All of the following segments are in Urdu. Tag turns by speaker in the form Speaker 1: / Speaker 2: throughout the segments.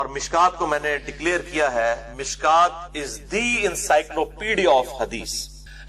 Speaker 1: اور مشکات کو میں نے ڈکلیئر کیا ہے مشکات از دی انسائکلوپیڈیا آف حدیث.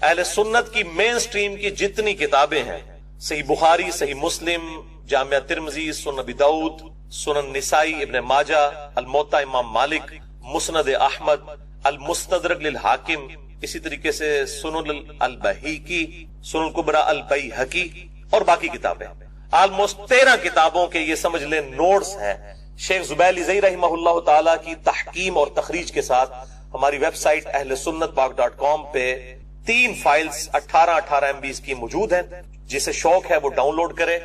Speaker 1: اہل سنت کی مین سٹریم کی جتنی کتابیں ہیں، صحیح بخاری، صحیح مسلم، جامعہ ترمذی، سنن ابی داؤد، سنن نسائی، ابن ماجہ، الموطا امام مالک، مسند احمد، المستدرک للحاکم، اسی طریقے سے سنن البیہقی، سنن کبری البیہقی اور باقی کتابیں، آلموسٹ 13 کتابوں کے یہ سمجھ لیں نوٹس ہیں. شیخ زبیر لیزئی رحمہ اللہ تعالی کی تحکیم اور تخریج کے ساتھ ہماری ویب سائٹ اہل سنت پاک.com پہ 3 فائلز 18 MB کی موجود ہیں. جسے شوق ہے وہ ڈاؤن لوڈ کرے.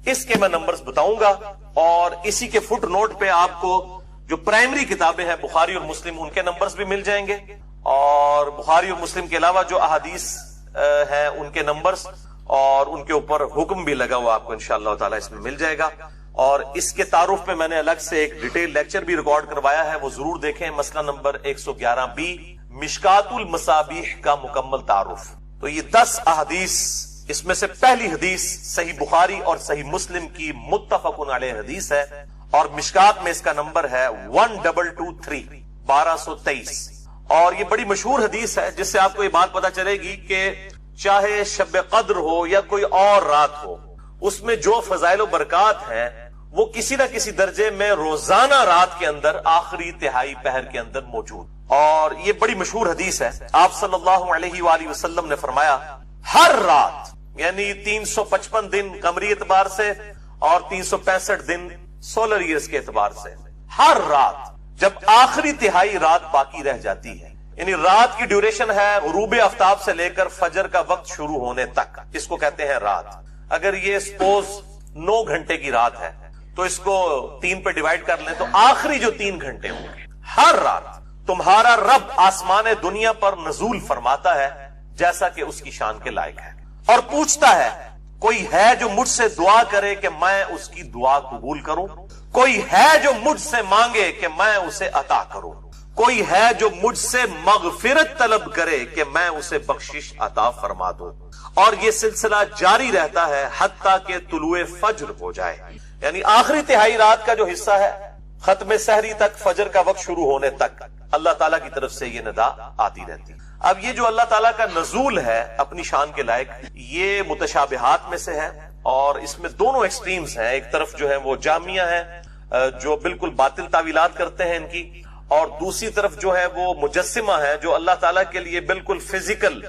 Speaker 1: اس کے میں نمبرز بتاؤں گا اور اسی کے فٹ نوٹ پہ آپ کو جو پرائمری کتابیں ہیں بخاری اور مسلم ان کے نمبرز بھی مل جائیں گے، اور بخاری اور مسلم کے علاوہ جو احادیث ہیں ان کے نمبرز اور ان کے اوپر حکم بھی لگا ہوا آپ کو انشاءاللہ تعالی اس میں مل جائے گا. اور اس کے تعارف پہ میں نے الگ سے ایک ڈیٹیل لیکچر بھی ریکارڈ کروایا ہے، وہ ضرور دیکھیں. مسئلہ نمبر 111B مشکات المصابیح کا مکمل تعارف. تو یہ 10 احادیث، اس میں سے پہلی حدیث صحیح بخاری اور صحیح مسلم کی متفق علیہ حدیث ہے، اور مشکات میں اس کا نمبر ہے 1223 اور یہ بڑی مشہور حدیث ہے، جس سے آپ کو یہ بات پتا چلے گی کہ چاہے شب قدر ہو یا کوئی اور رات ہو، اس میں جو فضائل و برکات ہیں وہ کسی نہ کسی درجے میں روزانہ رات کے اندر آخری تہائی پہر کے اندر موجود. اور یہ بڑی مشہور حدیث ہے. آپ صلی اللہ علیہ وآلہ وسلم نے فرمایا ہر رات، یعنی 355 دن قمری اعتبار سے اور 365 دن سولر ایئرز کے اعتبار سے، ہر رات جب آخری تہائی رات باقی رہ جاتی ہے، یعنی رات کی ڈیوریشن ہے غروب آفتاب سے لے کر فجر کا وقت شروع ہونے تک، اس کو کہتے ہیں رات. اگر یہ سپوز 9 گھنٹے کی رات ہے تو اس کو 3 پہ ڈیوائیڈ کر لیں تو آخری جو 3 گھنٹے ہوں گے، ہر رات تمہارا رب آسمان دنیا پر نزول فرماتا ہے جیسا کہ اس کی شان کے لائق ہے، اور پوچھتا ہے کوئی ہے جو مجھ سے دعا کرے کہ میں اس کی دعا قبول کروں، کوئی ہے جو مجھ سے مانگے کہ میں اسے عطا کروں، کوئی ہے جو مجھ سے مغفرت طلب کرے کہ میں اسے بخشش عطا فرما دوں. اور یہ سلسلہ جاری رہتا ہے حتیٰ کہ طلوع فجر ہو جائے، یعنی آخری تہائی رات کا جو حصہ ہے ختم سحری تک، فجر کا وقت شروع ہونے تک اللہ تعالیٰ کی طرف سے یہ ندا آتی رہتی. اب یہ جو اللہ تعالیٰ کا نزول ہے اپنی شان کے لائق، یہ متشابہات میں سے ہے، اور اس میں دونوں ایکسٹریمز ہیں. ایک طرف جو ہے وہ جامعہ ہے جو بالکل باطل تعویلات کرتے ہیں ان کی، اور دوسری طرف جو ہے وہ مجسمہ ہے جو اللہ تعالیٰ کے لیے بالکل فزیکل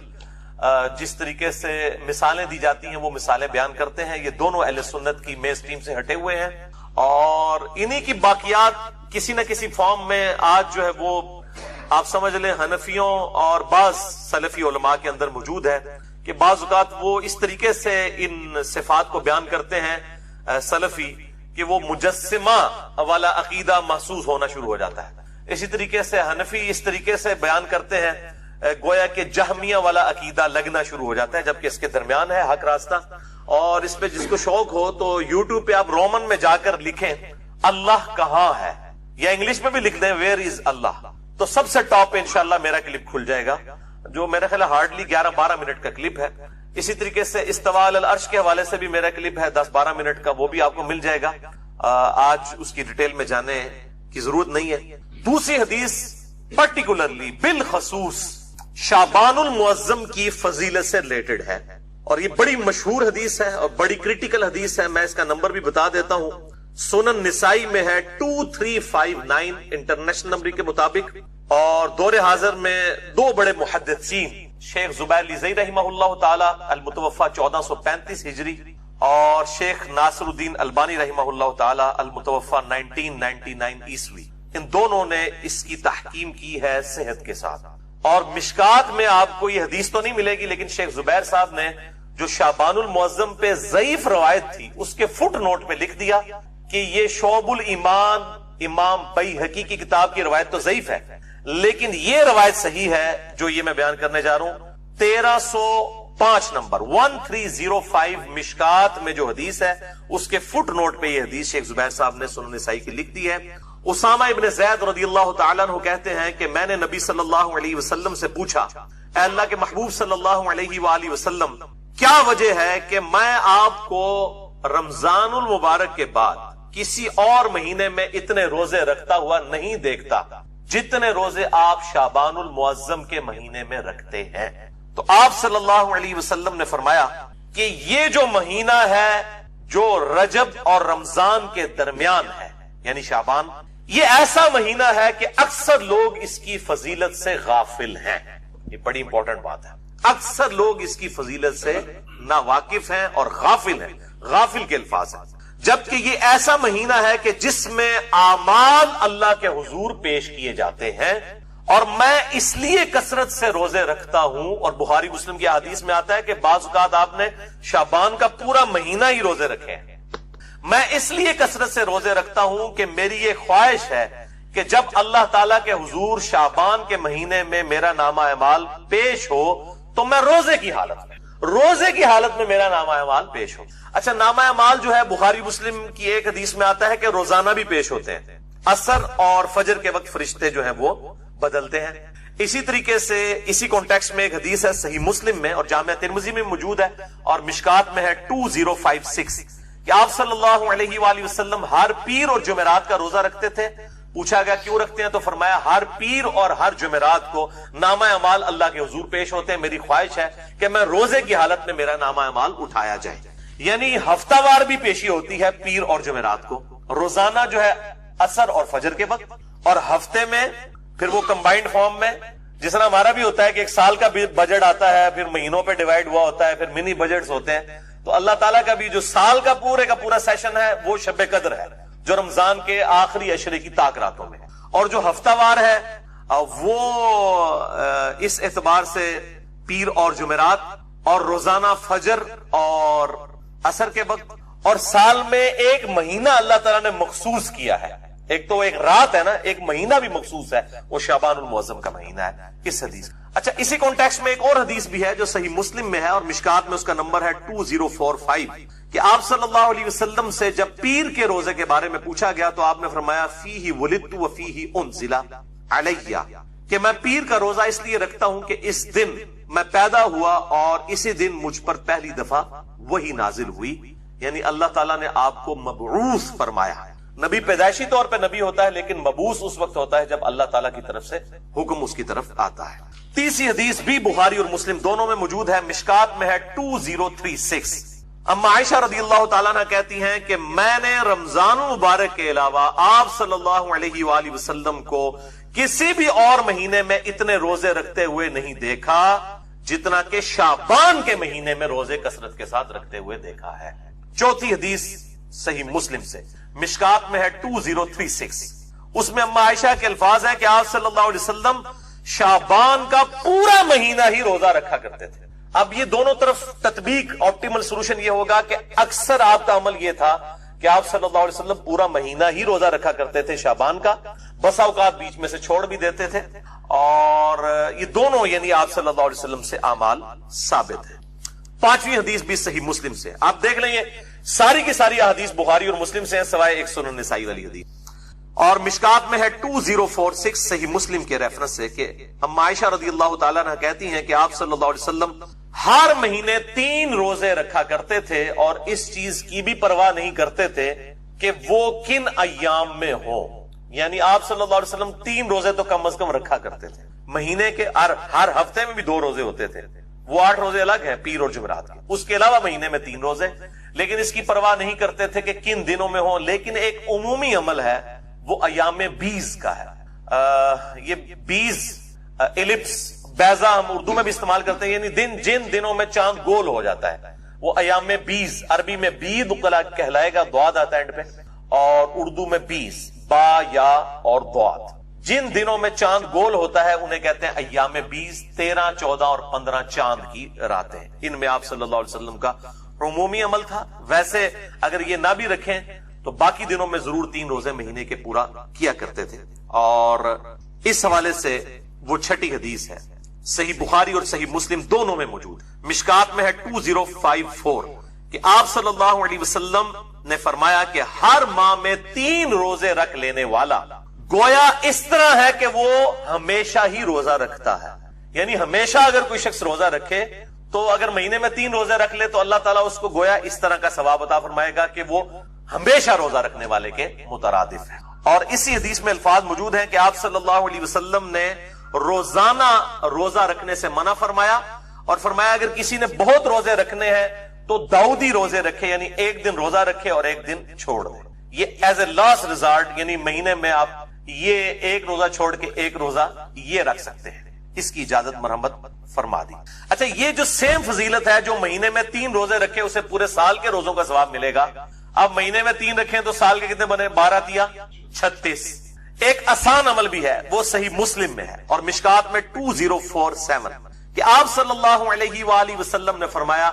Speaker 1: جس طریقے سے مثالیں دی جاتی ہیں وہ مثالیں بیان کرتے ہیں. یہ دونوں اہل سنت کی مین سٹریم سے ہٹے ہوئے ہیں، اور انہی کی باقیات کسی نہ کسی فارم میں آج جو ہے وہ آپ سمجھ لیں حنفیوں اور بعض سلفی علماء کے اندر موجود ہے کہ بعض اوقات وہ اس طریقے سے ان صفات کو بیان کرتے ہیں سلفی کہ وہ مجسمہ والا عقیدہ محسوس ہونا شروع ہو جاتا ہے. اسی طریقے سے حنفی اس طریقے سے بیان کرتے ہیں گویا کہ جہمیہ والا عقیدہ لگنا شروع ہو جاتا ہے، جبکہ اس کے درمیان ہے حق راستہ. اور اس پہ جس کو شوق ہو تو یوٹیوب پہ آپ رومن میں جا کر لکھیں اللہ کہاں ہے، یا انگلش میں بھی لکھ دیں ویئر از اللہ، تو سب سے ٹاپ پہ انشاءاللہ میرا کلپ کھل جائے گا، جو میرا خیال ہارڈلی 11-12 منٹ کا کلپ ہے. اسی طریقے سے استواء علی العرش کے حوالے سے بھی میرا کلپ ہے 10-12 منٹ کا، وہ بھی آپ کو مل جائے گا. آج اس کی ڈیٹیل میں جانے کی ضرورت نہیں ہے. دوسری حدیث پرٹیکولرلی بالخصوص شعبان المعظم کی فضیلت سے ریلیٹڈ ہے، اور یہ بڑی مشہور حدیث ہے اور بڑی کریٹیکل حدیث ہے. میں اس کا نمبر بھی بتا دیتا ہوں. سنن نسائی میں ہے 2359 انٹرنیشنل نمبر کے مطابق، اور دور حاضر میں 2 بڑے محدثین شیخ زبیر لیزئی رحمہ اللہ تعالی المتوفى 1435 ہجری اور شیخ ناصر الدین البانی رحمہ اللہ تعالی المتوفى 1999 عیسوی، ان دونوں نے اس کی تحکیم کی ہے صحت کے ساتھ. اور مشکات میں آپ کو یہ حدیث تو نہیں ملے گی، لیکن شیخ زبیر صاحب نے جو شعبان المعظم پہ ضعیف روایت تھی اس کے فٹ نوٹ پہ لکھ دیا کہ یہ شعب الایمان امام بیہقی کی کتاب کی روایت تو ضعیف ہے، لیکن یہ روایت صحیح ہے جو یہ میں بیان کرنے جا رہا ہوں. 1305 نمبر 1305 مشکات میں جو حدیث ہے اس کے فٹ نوٹ پہ یہ حدیث شیخ زبیر صاحب نے سنن نسائی کی لکھ دی ہے. اسامہ ابن زید رضی اللہ تعالیٰ عنہ کہتے ہیں کہ میں نے نبی صلی اللہ علیہ وسلم سے پوچھا، اے اللہ کے محبوب صلی اللہ علیہ وآلہ وسلم، کیا وجہ ہے کہ میں آپ کو رمضان المبارک کے بعد کسی اور مہینے میں اتنے روزے رکھتا ہوا نہیں دیکھتا جتنے روزے آپ شعبان المعظم کے مہینے میں رکھتے ہیں۔ تو آپ صلی اللہ علیہ وسلم نے فرمایا کہ یہ جو مہینہ ہے جو رجب اور رمضان کے درمیان ہے یعنی شعبان، یہ ایسا مہینہ ہے کہ اکثر لوگ اس کی فضیلت سے غافل ہیں۔ یہ بڑی امپورٹنٹ بات ہے، اکثر لوگ اس کی فضیلت سے نا واقف ہیں اور غافل ہیں، غافل کے الفاظ ہیں، جبکہ یہ ایسا مہینہ ہے کہ جس میں اعمال اللہ کے حضور پیش کیے جاتے ہیں، اور میں اس لیے کثرت سے روزے رکھتا ہوں، اور بخاری مسلم کی حدیث میں آتا ہے کہ بعض اوقات آپ نے شعبان کا پورا مہینہ ہی روزے رکھے ہیں، میں اس لیے کثرت سے روزے رکھتا ہوں کہ میری یہ خواہش ہے کہ جب اللہ تعالیٰ کے حضور شعبان کے مہینے میں میرا نامہ اعمال پیش ہو تو میں روزے کی حالت میں میرا نامہ اعمال پیش ہو۔ اچھا، نامہ اعمال جو ہے بخاری مسلم کی ایک حدیث میں آتا ہے کہ روزانہ بھی پیش ہوتے ہیں، عصر اور فجر کے وقت فرشتے جو ہیں وہ بدلتے ہیں۔ اسی طریقے سے اسی کانٹیکسٹ میں ایک حدیث ہے صحیح مسلم میں اور جامعہ ترمذی میں موجود ہے اور مشکات میں ہے 2056 کہ آپ صلی اللہ علیہ وآلہ وسلم ہر پیر اور جمعرات کا روزہ رکھتے تھے۔ پوچھا گیا کیوں رکھتے ہیں، تو فرمایا ہر پیر اور ہر جمعرات کو نامہ اعمال اللہ کے حضور پیش ہوتے ہیں، میری خواہش ہے کہ میں روزے کی حالت میں میرا نامہ اعمال اٹھایا جائے۔ یعنی ہفتہ وار بھی پیشی ہوتی ہے پیر اور جمعرات کو، روزانہ جو ہے عصر اور فجر کے وقت، اور ہفتے میں پھر وہ کمبائنڈ فارم میں، جس طرح ہمارا بھی ہوتا ہے کہ ایک سال کا بجٹ آتا ہے، پھر مہینوں پہ ڈیوائیڈ ہوا ہوتا ہے، پھر منی بجٹس ہوتے ہیں، تو اللہ تعالیٰ کا بھی جو سال کا پورا سیشن ہے وہ شب قدر ہے جو رمضان کے آخری عشرے کی طاق راتوں میں ہے، اور جو ہفتہ وار ہے وہ اس اعتبار سے پیر اور جمعرات اور روزانہ فجر اور عصر کے وقت، اور سال میں ایک مہینہ اللہ تعالیٰ نے مخصوص کیا ہے، ایک تو ایک رات ہے نا، ایک مہینہ بھی مخصوص ہے، وہ شعبان المعظم کا مہینہ ہے اس حدیث۔ اچھا، اسی کانٹیکسٹ میں ایک اور حدیث بھی ہے جو صحیح مسلم میں ہے اور مشکات میں اس کا نمبر ہے 2045 کہ آپ صلی اللہ علیہ وسلم سے جب پیر کے روزے کے بارے میں پوچھا گیا تو آپ نے فرمایا فیہ ولدت وفیہ انزل علیہ، کہ میں پیر کا روزہ اس لیے رکھتا ہوں کہ اس دن میں پیدا ہوا اور اسی دن مجھ پر پہلی دفعہ وہی نازل ہوئی، یعنی اللہ تعالیٰ نے آپ کو مبعوث فرمایا ہے۔ نبی پیدائشی طور پہ نبی ہوتا ہے لیکن مبعوث اس وقت ہوتا ہے جب اللہ تعالیٰ کی طرف سے حکم اس کی طرف آتا ہے۔ تیسری حدیث بھی بخاری اور مسلم دونوں میں موجود ہے، مشکات میں ہے 2036۔ اما عائشہ رضی اللہ تعالیٰ عنہ کہتی ہیں کہ میں نے رمضان مبارک کے علاوہ آپ صلی اللہ علیہ وآلہ وسلم کو کسی بھی اور مہینے میں اتنے روزے رکھتے ہوئے نہیں دیکھا جتنا کہ شعبان کے مہینے میں روزے کثرت کے ساتھ رکھتے ہوئے دیکھا ہے۔ چوتھی حدیث صحیح مسلم سے، مشکات میں ہے 2036، اس میں اما عائشہ کے الفاظ ہیں کہ آپ صلی اللہ علیہ وسلم شعبان کا پورا مہینہ ہی روزہ رکھا کرتے تھے۔ اب یہ دونوں طرف تطبیق آپٹیمل سولوشن یہ ہوگا کہ اکثر آپ کا عمل یہ تھا کہ آپ صلی اللہ علیہ وسلم پورا مہینہ ہی روزہ رکھا کرتے تھے شعبان کا، بسا اوقات بیچ میں سے چھوڑ بھی دیتے تھے، اور یہ دونوں یعنی آپ صلی اللہ علیہ وسلم سے اعمال ثابت ہیں۔ پانچویں حدیث بھی صحیح مسلم سے، آپ دیکھ لیں یہ ساری کی ساری حدیث بخاری اور مسلم سے ہیں سوائے ایک سنن نسائی والی حدیث، اور مشکات میں ہے 2046 صحیح مسلم کے ریفرنس سے کہ اما عائشہ رضی اللہ تعالیٰ عنہ کہتی ہیں کہ آپ صلی اللہ علیہ وسلم ہر مہینے 3 روزے رکھا کرتے تھے اور اس چیز کی بھی پرواہ نہیں کرتے تھے کہ وہ کن ایام میں ہو، یعنی آپ صلی اللہ علیہ وسلم 3 روزے تو کم از کم رکھا کرتے تھے مہینے کے، ہر ہفتے میں بھی 2 روزے ہوتے تھے، وہ 8 روزے الگ ہیں پیر اور جمعرات کے، اس کے علاوہ مہینے میں 3 روزے، لیکن اس کی پرواہ نہیں کرتے تھے کہ کن دنوں میں ہوں۔ لیکن ایک عمومی عمل ہے وہ ایام 20 کا ہے، یہ 20 ایلپس بیضا ہم اردو میں بھی استعمال کرتے ہیں، یعنی جن دنوں میں چاند گول ہو جاتا ہے وہ ایام 20، عربی میں بید کہلائے گا، دعاد آتا ہے اینڈ پہ، اور اردو میں 20 با یا اور دعاد، جن دنوں میں چاند گول ہوتا ہے انہیں کہتے ہیں ایام 20، 13، 14 اور 15 چاند کی راتیں، ان میں آپ صلی اللہ علیہ وسلم کا عمومی عمل تھا۔ ویسے اگر یہ نہ بھی رکھیں تو باقی دنوں میں ضرور 3 روزے مہینے کے پورا کیا کرتے تھے، اور اس حوالے سے وہ چھٹی حدیث ہے صحیح بخاری اور صحیح مسلم دونوں میں موجود، مشکات میں ہے 2054 کہ آپ صلی اللہ علیہ وسلم نے فرمایا کہ ہر ماہ میں 3 روزے رکھ لینے والا گویا اس طرح ہے کہ وہ ہمیشہ ہی روزہ رکھتا ہے، یعنی ہمیشہ اگر کوئی شخص روزہ رکھے تو اگر مہینے میں 3 روزے رکھ لے تو اللہ تعالیٰ اس کو گویا اس طرح کا ثواب عطا فرمائے گا کہ وہ ہمیشہ روزہ رکھنے والے کے مترادف ہے۔ اور اسی حدیث میں الفاظ موجود ہیں کہ آپ صلی اللہ علیہ وسلم نے روزانہ روزہ رکھنے سے منع فرمایا، اور فرمایا اگر کسی نے بہت روزے رکھنے ہیں تو داؤدی روزے رکھے، یعنی ایک دن روزہ رکھے اور ایک دن چھوڑ دے۔ یہ ایز اے لاسٹ ریزارٹ، یعنی مہینے میں آپ یہ ایک روزہ چھوڑ کے ایک روزہ یہ رکھ سکتے ہیں، اس کی اجازت مرحمت فرما دی۔ اچھا، یہ جو سیم فضیلت ہے، جو مہینے میں 3 روزے رکھے اسے پورے سال کے روزوں کا ثواب ملے گا۔ اب مہینے میں 3 رکھیں تو سال کے کتنے بنے؟ 12 دیا 36۔ ایک آسان عمل بھی ہے، وہ صحیح مسلم میں ہے اور مشکات میں 2047 کہ آپ صلی اللہ علیہ وآلہ وسلم نے فرمایا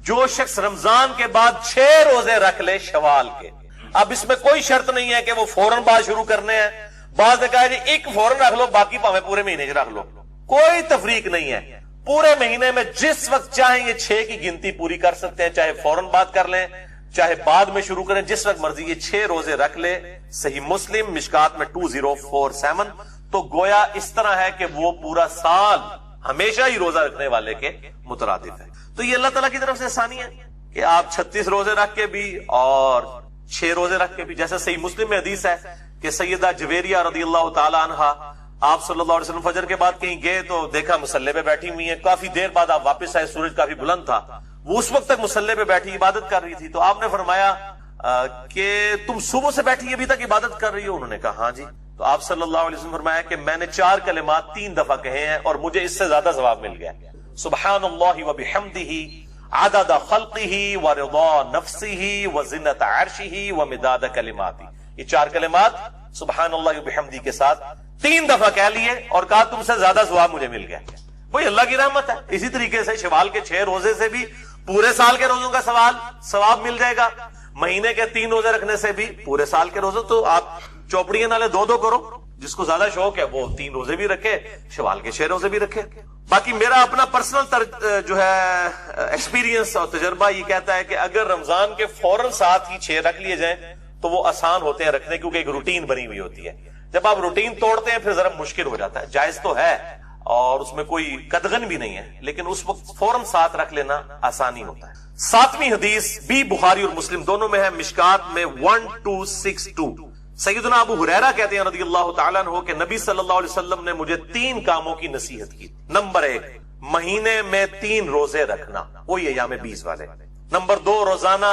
Speaker 1: جو شخص رمضان کے بعد 6 روزے رکھ لے شوال کے، اب اس میں کوئی شرط نہیں ہے کہ وہ فوراً بعد شروع کرنے ہیں، بعض نے کہا جی ایک فوراً رکھ لو باقی پاویں پورے مہینے کے رکھ لو، کوئی تفریق نہیں ہے، پورے مہینے میں جس وقت چاہیں یہ 6 کی گنتی پوری کر سکتے ہیں، چاہے فوراً بات کر لیں چاہے بعد میں شروع کریں، جس وقت مرضی یہ 6 روزے رکھ لے۔ صحیح مسلم مشکات میں 2047۔ تو گویا اس طرح ہے کہ وہ پورا سال ہمیشہ ہی روزہ رکھنے والے کے مترادف ہے۔ تو یہ اللہ تعالیٰ کی طرف سے آسانی ہے کہ آپ 36 روزے رکھ کے بھی اور 6 روزے رکھ کے بھی، جیسے صحیح مسلم میں حدیث ہے کہ سیدہ جویریہ رضی اللہ تعالی عنہا آپ صلی اللہ علیہ وسلم فجر کے بعد کہیں گئے تو دیکھا مصلی پہ بیٹھی ہوئی ہیں، کافی دیر بعد آپ واپس آئے، سورج کافی بلند تھا، وہ اس وقت تک مصلی پہ بیٹھی عبادت کر رہی تھی، تو آپ نے فرمایا کہ تم صبح سے بیٹھی ابھی تک عبادت کر رہی ہو؟ انہوں نے کہا ہاں جی۔ تو آپ صلی اللہ علیہ وسلم فرمایا کہ میں نے 4 کلمات 3 دفعہ کہے ہیں اور مجھے اس سے زیادہ ثواب مل گیا، سبحان اللہ وبحمدہ عدد خلقہ ورضا نفسہ وزنۃ عرشہ ومداد کلماتہ۔ یہ 4 کلمات سبحان اللہ وبحمدہ کے ساتھ 3 دفعہ کہہ لیے اور کہا تم سے زیادہ ثواب مجھے مل گیا۔ وہی اللہ کی رحمت ہے۔ اسی طریقے سے شوال کے 6 روزے سے بھی پورے سال کے روزوں کا ثواب مل جائے گا، مہینے کے 3 روزے رکھنے سے بھی پورے سال کے روزے۔ تو آپ چوپڑیاں نالے 2 کرو، جس کو زیادہ شوق ہے وہ 3 روزے بھی رکھے، شوال کے 6 روزے بھی رکھے۔ باقی میرا اپنا پرسنل جو ہے ایکسپیرینس اور تجربہ یہ کہتا ہے کہ اگر رمضان کے فوراً ساتھ ہی 6 رکھ لیے جائیں تو وہ آسان ہوتے ہیں رکھنے، کیونکہ ایک روٹین بنی ہوئی ہوتی ہے۔ جب آپ روٹین توڑتے ہیں پھر ذرا مشکل ہو جاتا ہے، جائز تو ہے اور اس میں کوئی قدغن بھی نہیں ہے، لیکن اس وقت فوراً ساتھ رکھ لینا آسانی ہوتا ہے۔ 7ویں حدیث بھی بخاری اور مسلم دونوں میں ہے، مشکات میں 1262۔ سیدنا ابو ہریرہ کہتے ہیں رضی اللہ تعالیٰ عنہ کہ نبی صلی اللہ علیہ وسلم نے مجھے 3 کاموں کی نصیحت کی۔ نمبر 1 مہینے میں 3 روزے رکھنا، وہی ایام 20 والے۔ نمبر 2 روزانہ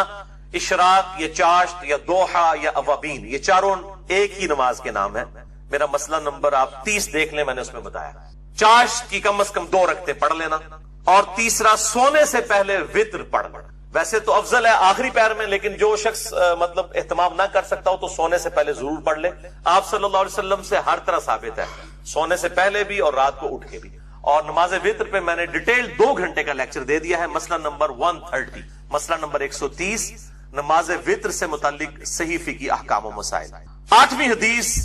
Speaker 1: اشراق یا چاشت یا دوحہ یا اوابین، یہ چاروں ایک ہی نماز کے نام ہے۔ میرا مسئلہ نمبر آپ 30 دیکھ لیں، میں نے اس میں بتایا چاشت کی کم از کم 2 رکعتیں پڑھ لینا، اور تیسرا سونے سے پہلے وتر پڑھ لینا۔ ویسے تو افضل ہے آخری پہر میں، لیکن جو شخص مطلب اہتمام نہ کر سکتا ہو تو سونے سے پہلے ضرور پڑھ لے۔ آپ صلی اللہ علیہ وسلم سے ہر طرح ثابت ہے، سونے سے پہلے بھی اور رات کو اٹھ کے بھی۔ اور نماز وتر پہ میں نے ڈیٹیل 2 گھنٹے کا لیکچر دے دیا ہے، مسئلہ نمبر 130، مسئلہ نمبر 130، نماز وتر سے متعلق صحیح فقہی احکام و مسائل۔ 8ویں حدیث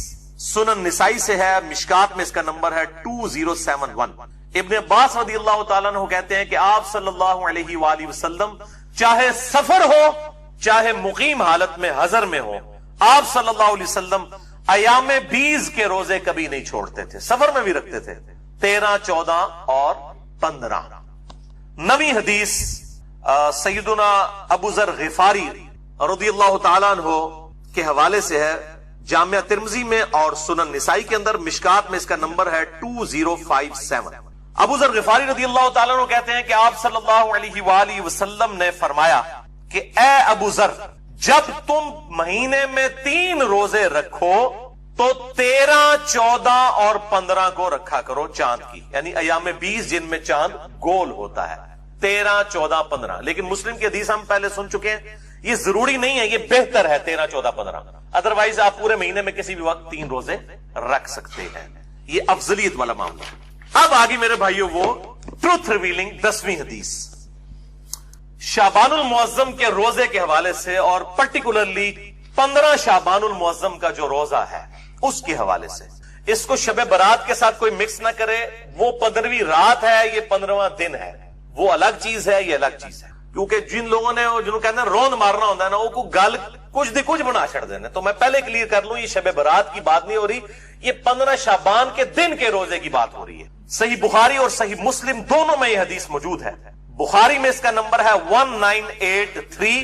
Speaker 1: سنن نسائی سے ہے، مشکات میں اس کا نمبر ہے 2071۔ ابن عباس رضی اللہ تعالیٰ عنہ کہتے ہیں کہ آپ صلی اللہ علیہ وآلہ وسلم چاہے سفر ہو چاہے مقیم حالت میں حضر میں ہو، آپ صلی اللہ علیہ وسلم ایام 20 کے روزے کبھی نہیں چھوڑتے تھے، سفر میں بھی رکھتے تھے، 13، 14 اور 15۔ 9ویں حدیث سیدنا ابو ذر غفاری رضی اللہ تعالیٰ عنہ کے حوالے سے ہے، جامعہ ترمذی میں اور سنن نسائی کے اندر، مشکات میں اس کا نمبر ہے 2057۔ ابو ذر غفاری رضی اللہ تعالیٰ عنہ کہتے ہیں کہ آپ صلی اللہ علیہ وآلہ وسلم نے فرمایا کہ اے ابو ذر، جب تم مہینے میں 3 روزے رکھو تو 13، 14 اور 15 کو رکھا کرو چاند کی، یعنی ایام 20 جن میں چاند گول ہوتا ہے، 13، 14، 15۔ لیکن مسلم کی حدیث ہم پہلے سن چکے ہیں، یہ ضروری نہیں ہے، یہ بہتر ہے 13، 14، 15، ادروائز آپ پورے مہینے میں کسی بھی وقت 3 روزے رکھ سکتے ہیں، یہ افضلیت والا معاملہ ہے۔ اب آگے میرے بھائیوں وہ ٹروتھ ریویلنگ 10ویں حدیث شعبان المعظم کے روزے کے حوالے سے، اور پرٹیکولرلی 15 شعبان المعظم کا جو روزہ ہے اس کے حوالے سے۔ اس کو شب برات کے ساتھ کوئی مکس نہ کرے، وہ 15ویں رات ہے، یہ 15واں دن ہے، وہ الگ چیز ہے، یہ الگ چیز ہے، کیونکہ جن لوگوں نے جنہوں کہتے ہیں روند مارنا ہوتا ہے نا، وہ کو گل کچھ دی کچھ بنا چھڑ دینا، تو میں پہلے کلیئر کر لوں، یہ شب برات کی بات نہیں ہو رہی، یہ 15 شعبان کے دن کے روزے کی بات ہو رہی ہے۔ صحیح بخاری اور صحیح مسلم دونوں میں یہ حدیث موجود ہے۔ بخاری میں اس کا نمبر ہے 1983،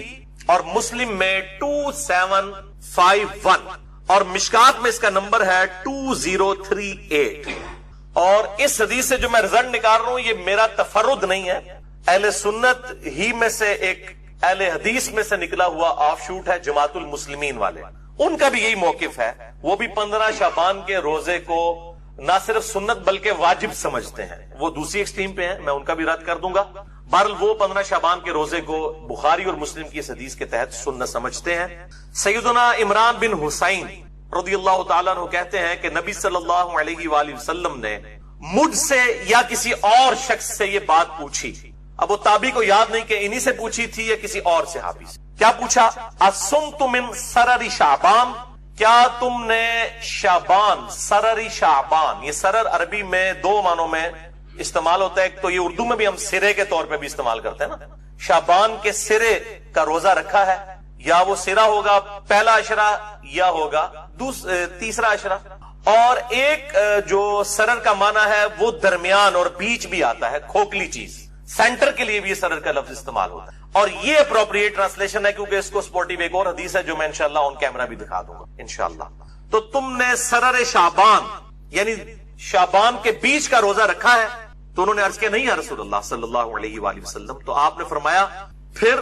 Speaker 1: اور مسلم میں 2751 اور مشکات میں اس کا نمبر ہے 2038. اور اس حدیث سے جو میں رزلٹ نکال رہا ہوں یہ میرا تفرد نہیں ہے، اہل سنت ہی میں سے ایک اہل حدیث میں سے نکلا ہوا آف شوٹ ہے جماعت المسلمین والے، ان کا بھی یہی موقف ہے. وہ بھی 15 شعبان کے روزے کو نہ صرف سنت بلکہ واجب سمجھتے ہیں. وہ دوسری ایکسٹریم پہ ہیں، میں ان کا بھی رد کر دوں گا. بہرحال وہ 15 شعبان کے روزے کو بخاری اور مسلم کی اس حدیث کے تحت سنت سمجھتے ہیں. سیدنا عمران بن حسین رضی اللہ تعالیٰ عنہ کہتے ہیں کہ نبی صلی اللہ علیہ وآلہ وسلم نے مجھ سے یا کسی اور شخص سے یہ بات پوچھی. اب وہ تابعی کو یاد نہیں کہ انہی سے پوچھی تھی یا کسی اور صحابی سے. کیا پوچھا؟ اصمت من سرر شعبان، کیا تم نے شعبان، سرر شعبان، یہ سرر عربی میں دو معنوں میں استعمال ہوتا ہے. ایک تو یہ اردو میں بھی ہم سرے کے طور پہ بھی استعمال کرتے ہیں نا، شعبان کے سرے کا روزہ رکھا ہے، یا وہ سرا ہوگا پہلا عشرہ یا ہوگا تیسرا عشرہ. اور ایک جو سرر کا معنی ہے وہ درمیان اور بیچ بھی آتا ہے، کھوکھلی چیز، سینٹر کے لیے بھی یہ سرر کا لفظ استعمال ہوتا ہے. اور یہ اپروپریٹ ٹرانسلیشن ہے کیونکہ اس کو سپورٹیو ایک اور حدیث ہے جو میں انشاءاللہ آن کیمرہ بھی دکھا دوں گا انشاءاللہ. تو تم نے سرر شعبان یعنی شعبان کے بیچ کا روزہ رکھا ہے؟ تو انہوں نے عرض کیا نہیں یا رسول اللہ صلی اللہ علیہ وآلہ وسلم. تو آپ نے فرمایا پھر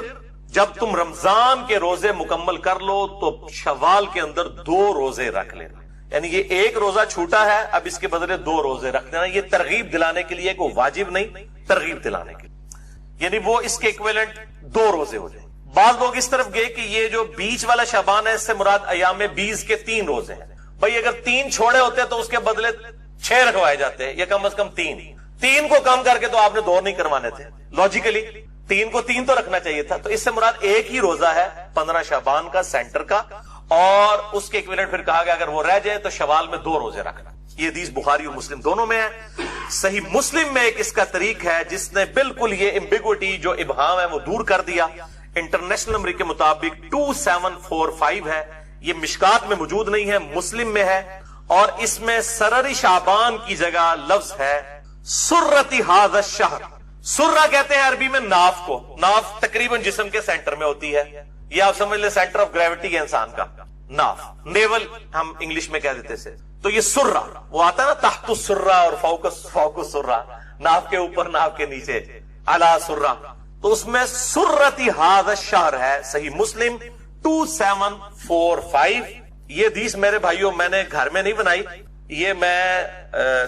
Speaker 1: جب تم رمضان کے روزے مکمل کر لو تو شوال کے اندر 2 روزے رکھ لینا. یعنی یہ ایک روزہ چھوٹا ہے، اب اس کے بدلے 2 روزے رکھ دینا. یہ ترغیب دلانے کے لیے کوئی واجب نہیں، ترغیب دلانے کے لیے، یعنی وہ اس کے ایکویلنٹ 2 روزے ہو جائیں. بعض لوگ اس طرف گئے کہ یہ جو بیچ والا شعبان ہے اس سے مراد ایام 20 کے 3 روزے ہیں. بھائی اگر 3 چھوڑے ہوتے تو اس کے بدلے 6 رکھوائے جاتے یا کم از کم 3 کو کم کر کے تو آپ نے 2 نہیں کروانے تھے. لاجیکلی 3 کو 3 تو رکھنا چاہیے تھا. تو اس سے مراد ایک ہی روزہ ہے 15 شعبان کا سینٹر کا، اور اس کے ایکویلنٹ پھر کہا گیا اگر وہ رہ جائے تو شوال میں 2 روزے رکھنا. یہ حدیث بخاری اور مسلم دونوں میں ہے. صحیح مسلم میں ایک اس کا طریق ہے جس نے بالکل یہ ایمبیگوٹی جو ابہام ہے وہ دور کر دیا. انٹرنیشنل نمبر کے مطابق 2745 ہے. یہ مشکات میں موجود نہیں ہے، مسلم میں ہے. اور اس میں سرر شعبان کی جگہ لفظ ہے سرتی ھذا الشہر. سرہ کہتے ہیں عربی میں ناف کو. ناف تقریباً جسم کے سینٹر میں ہوتی ہے، یہ آپ سمجھ لیں سینٹر آف گریوٹی ہے انسان کا. ناف، نیول ہم انگلش میں کہہ دیتے سے. تو یہ سرہ وہ آتا ہے نا تحت السرہ اور فوق السرہ، ناف کے اوپر ناف کے نیچے علی سرہ. تو اس میں سرتی ھذا الشہر ہے. صحیح مسلم 2745. یہ حدیث میرے بھائیوں میں نے گھر میں نہیں بنائی، یہ میں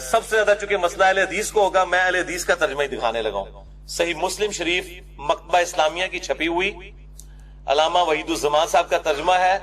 Speaker 1: سب سے زیادہ چونکہ مسئلہ اہل حدیث کو ہوگا میں اہل حدیث کا ترجمہ ہی دکھانے لگا ہوں. صحیح مسلم شریف مکتبہ اسلامیہ کی چھپی ہوئی، علامہ وحید الزمان صاحب کا ترجمہ ہے،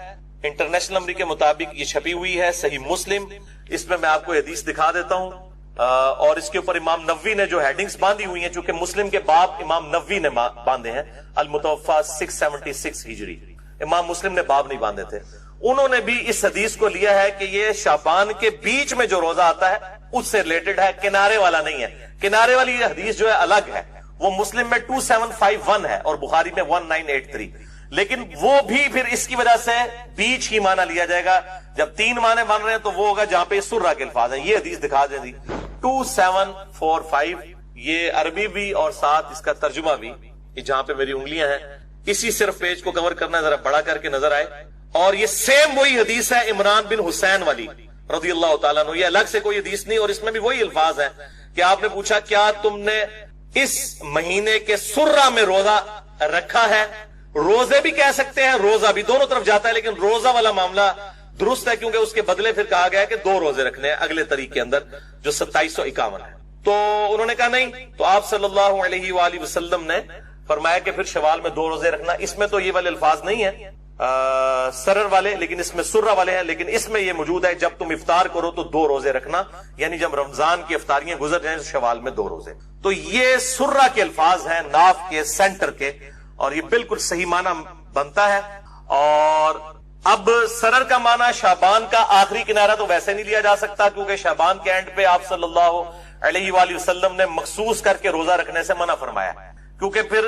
Speaker 1: انٹرنیشنل نمبر کے مطابق یہ چھپی ہوئی ہے صحیح مسلم. اس میں میں آپ کو حدیث دکھا دیتا ہوں، اور اس کے اوپر امام نووی نے جو ہیڈنگز باندھی ہوئی ہیں، چونکہ مسلم کے باب امام نووی نے باندھے ہیں، المتوفا 676 ہجری، امام مسلم نے باب نہیں باندھے تھے. انہوں نے بھی اس حدیث کو لیا ہے کہ یہ شعبان کے بیچ میں جو روزہ آتا ہے اس سے ریلیٹڈ ہے، کنارے والا نہیں ہے. کنارے والی یہ حدیث جو ہے الگ ہے، وہ مسلم میں 2751 ہے اور بخاری میں 1983. لیکن وہ بھی پھر اس کی وجہ سے بیچ ہی معنی لیا جائے گا. جب 3 معنی بن رہے ہیں تو وہ ہوگا جہاں پہ سرہ کے الفاظ ہیں. یہ حدیث دکھا دیں 2745، یہ عربی بھی اور ساتھ اس کا ترجمہ بھی، یہ جہاں پہ میری انگلیاں ہیں اسی صرف پیج کو کور کرنا ہے، ذرا بڑا کر کے نظر آئے. اور یہ سیم وہی حدیث ہے عمران بن حسین والی رضی اللہ تعالیٰ عنہ. یہ الگ سے کوئی حدیث نہیں، اور اس میں بھی وہی الفاظ ہیں کہ آپ نے پوچھا کیا تم نے اس مہینے کے سرہ میں روزہ رکھا ہے. روزے بھی کہہ سکتے ہیں، روزہ بھی، دونوں طرف جاتا ہے، لیکن روزہ والا معاملہ درست ہے کیونکہ اس کے بدلے پھر کہا گیا کہ 2 روزے رکھنے ہیں اگلے طریق کے اندر جو 2751 ہے. تو انہوں نے کہا نہیں، تو آپ صلی اللہ علیہ وآلہ وسلم نے فرمایا کہ پھر شوال میں 2 روزے رکھنا. اس میں تو یہ والے الفاظ نہیں ہیں سرر والے، لیکن اس میں سرہ والے ہیں. لیکن اس میں یہ موجود ہے جب تم افطار کرو تو 2 روزے رکھنا، یعنی جب رمضان کی افطاریاں گزر جائیں تو شوال میں 2 روزے. تو یہ سرہ کے الفاظ ہیں، ناف کے سینٹر کے، اور یہ بالکل صحیح معنی بنتا ہے. اور اب سرر کا معنی شعبان کا آخری کنارہ تو ویسے نہیں لیا جا سکتا کیونکہ شعبان کے اینڈ پہ آپ صلی اللہ علیہ وآلہ وسلم نے مخصوص کر کے روزہ رکھنے سے منع فرمایا، کیونکہ پھر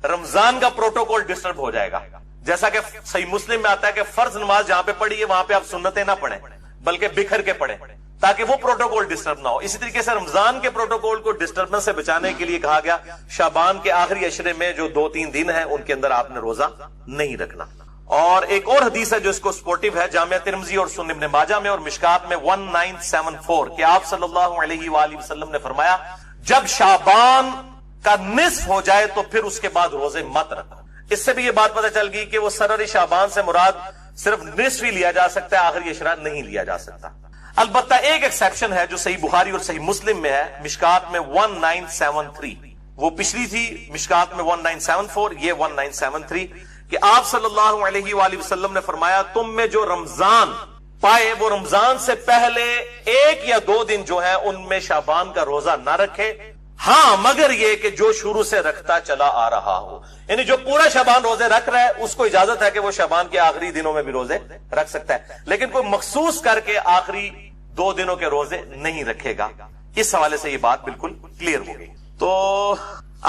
Speaker 1: رمضان کا پروٹوکول ڈسٹرب ہو جائے گا. جیسا کہ صحیح مسلم میں آتا ہے کہ فرض نماز جہاں پہ پڑھی ہے وہاں پہ آپ سنتیں نہ پڑھیں بلکہ بکھر کے پڑھیں. تاکہ وہ پروٹوکول ڈسٹرب نہ ہو. اسی طریقے سے رمضان کے پروٹوکول کو ڈسٹربنس سے بچانے کے لیے کہا گیا شعبان کے آخری عشرے میں جو 2-3 دن ہیں ان کے اندر آپ نے روزہ نہیں رکھنا. اور ایک اور حدیث ہے جو اس کو سپورٹیو ہے جامعہ ترمذی اور سنن ابن ماجہ میں اور مشکات میں 1974 کہ آپ صلی اللہ علیہ وآلہ وسلم نے فرمایا جب شعبان کا نصف ہو جائے تو پھر اس کے بعد روزے مت رکھو. اس سے بھی یہ بات پتہ چل گئی کہ وہ سرر شعبان سے مراد صرف نصف ہی لیا جا سکتا ہے, آخری عشرہ نہیں لیا جا سکتا. البتہ ایک ایکسیپشن ہے جو صحیح بخاری اور صحیح مسلم میں ہے, مشکات میں 1973, وہ پچھلی تھی مشکات میں 1974, یہ 1973 کہ آپ صلی اللہ علیہ وآلہ وسلم نے فرمایا تم میں جو رمضان پائے وہ رمضان سے پہلے 1 یا 2 دن جو ہے ان میں شعبان کا روزہ نہ رکھے, ہاں مگر یہ کہ جو شروع سے رکھتا چلا آ رہا ہو, یعنی جو پورا شعبان روزے رکھ رہا ہے اس کو اجازت ہے کہ وہ شعبان کے آخری دنوں میں بھی روزے رکھ سکتا ہے, لیکن کوئی مخصوص کر کے آخری 2 دنوں کے روزے نہیں رکھے گا. اس حوالے سے یہ بات بالکل کلیئر ہو گئی. تو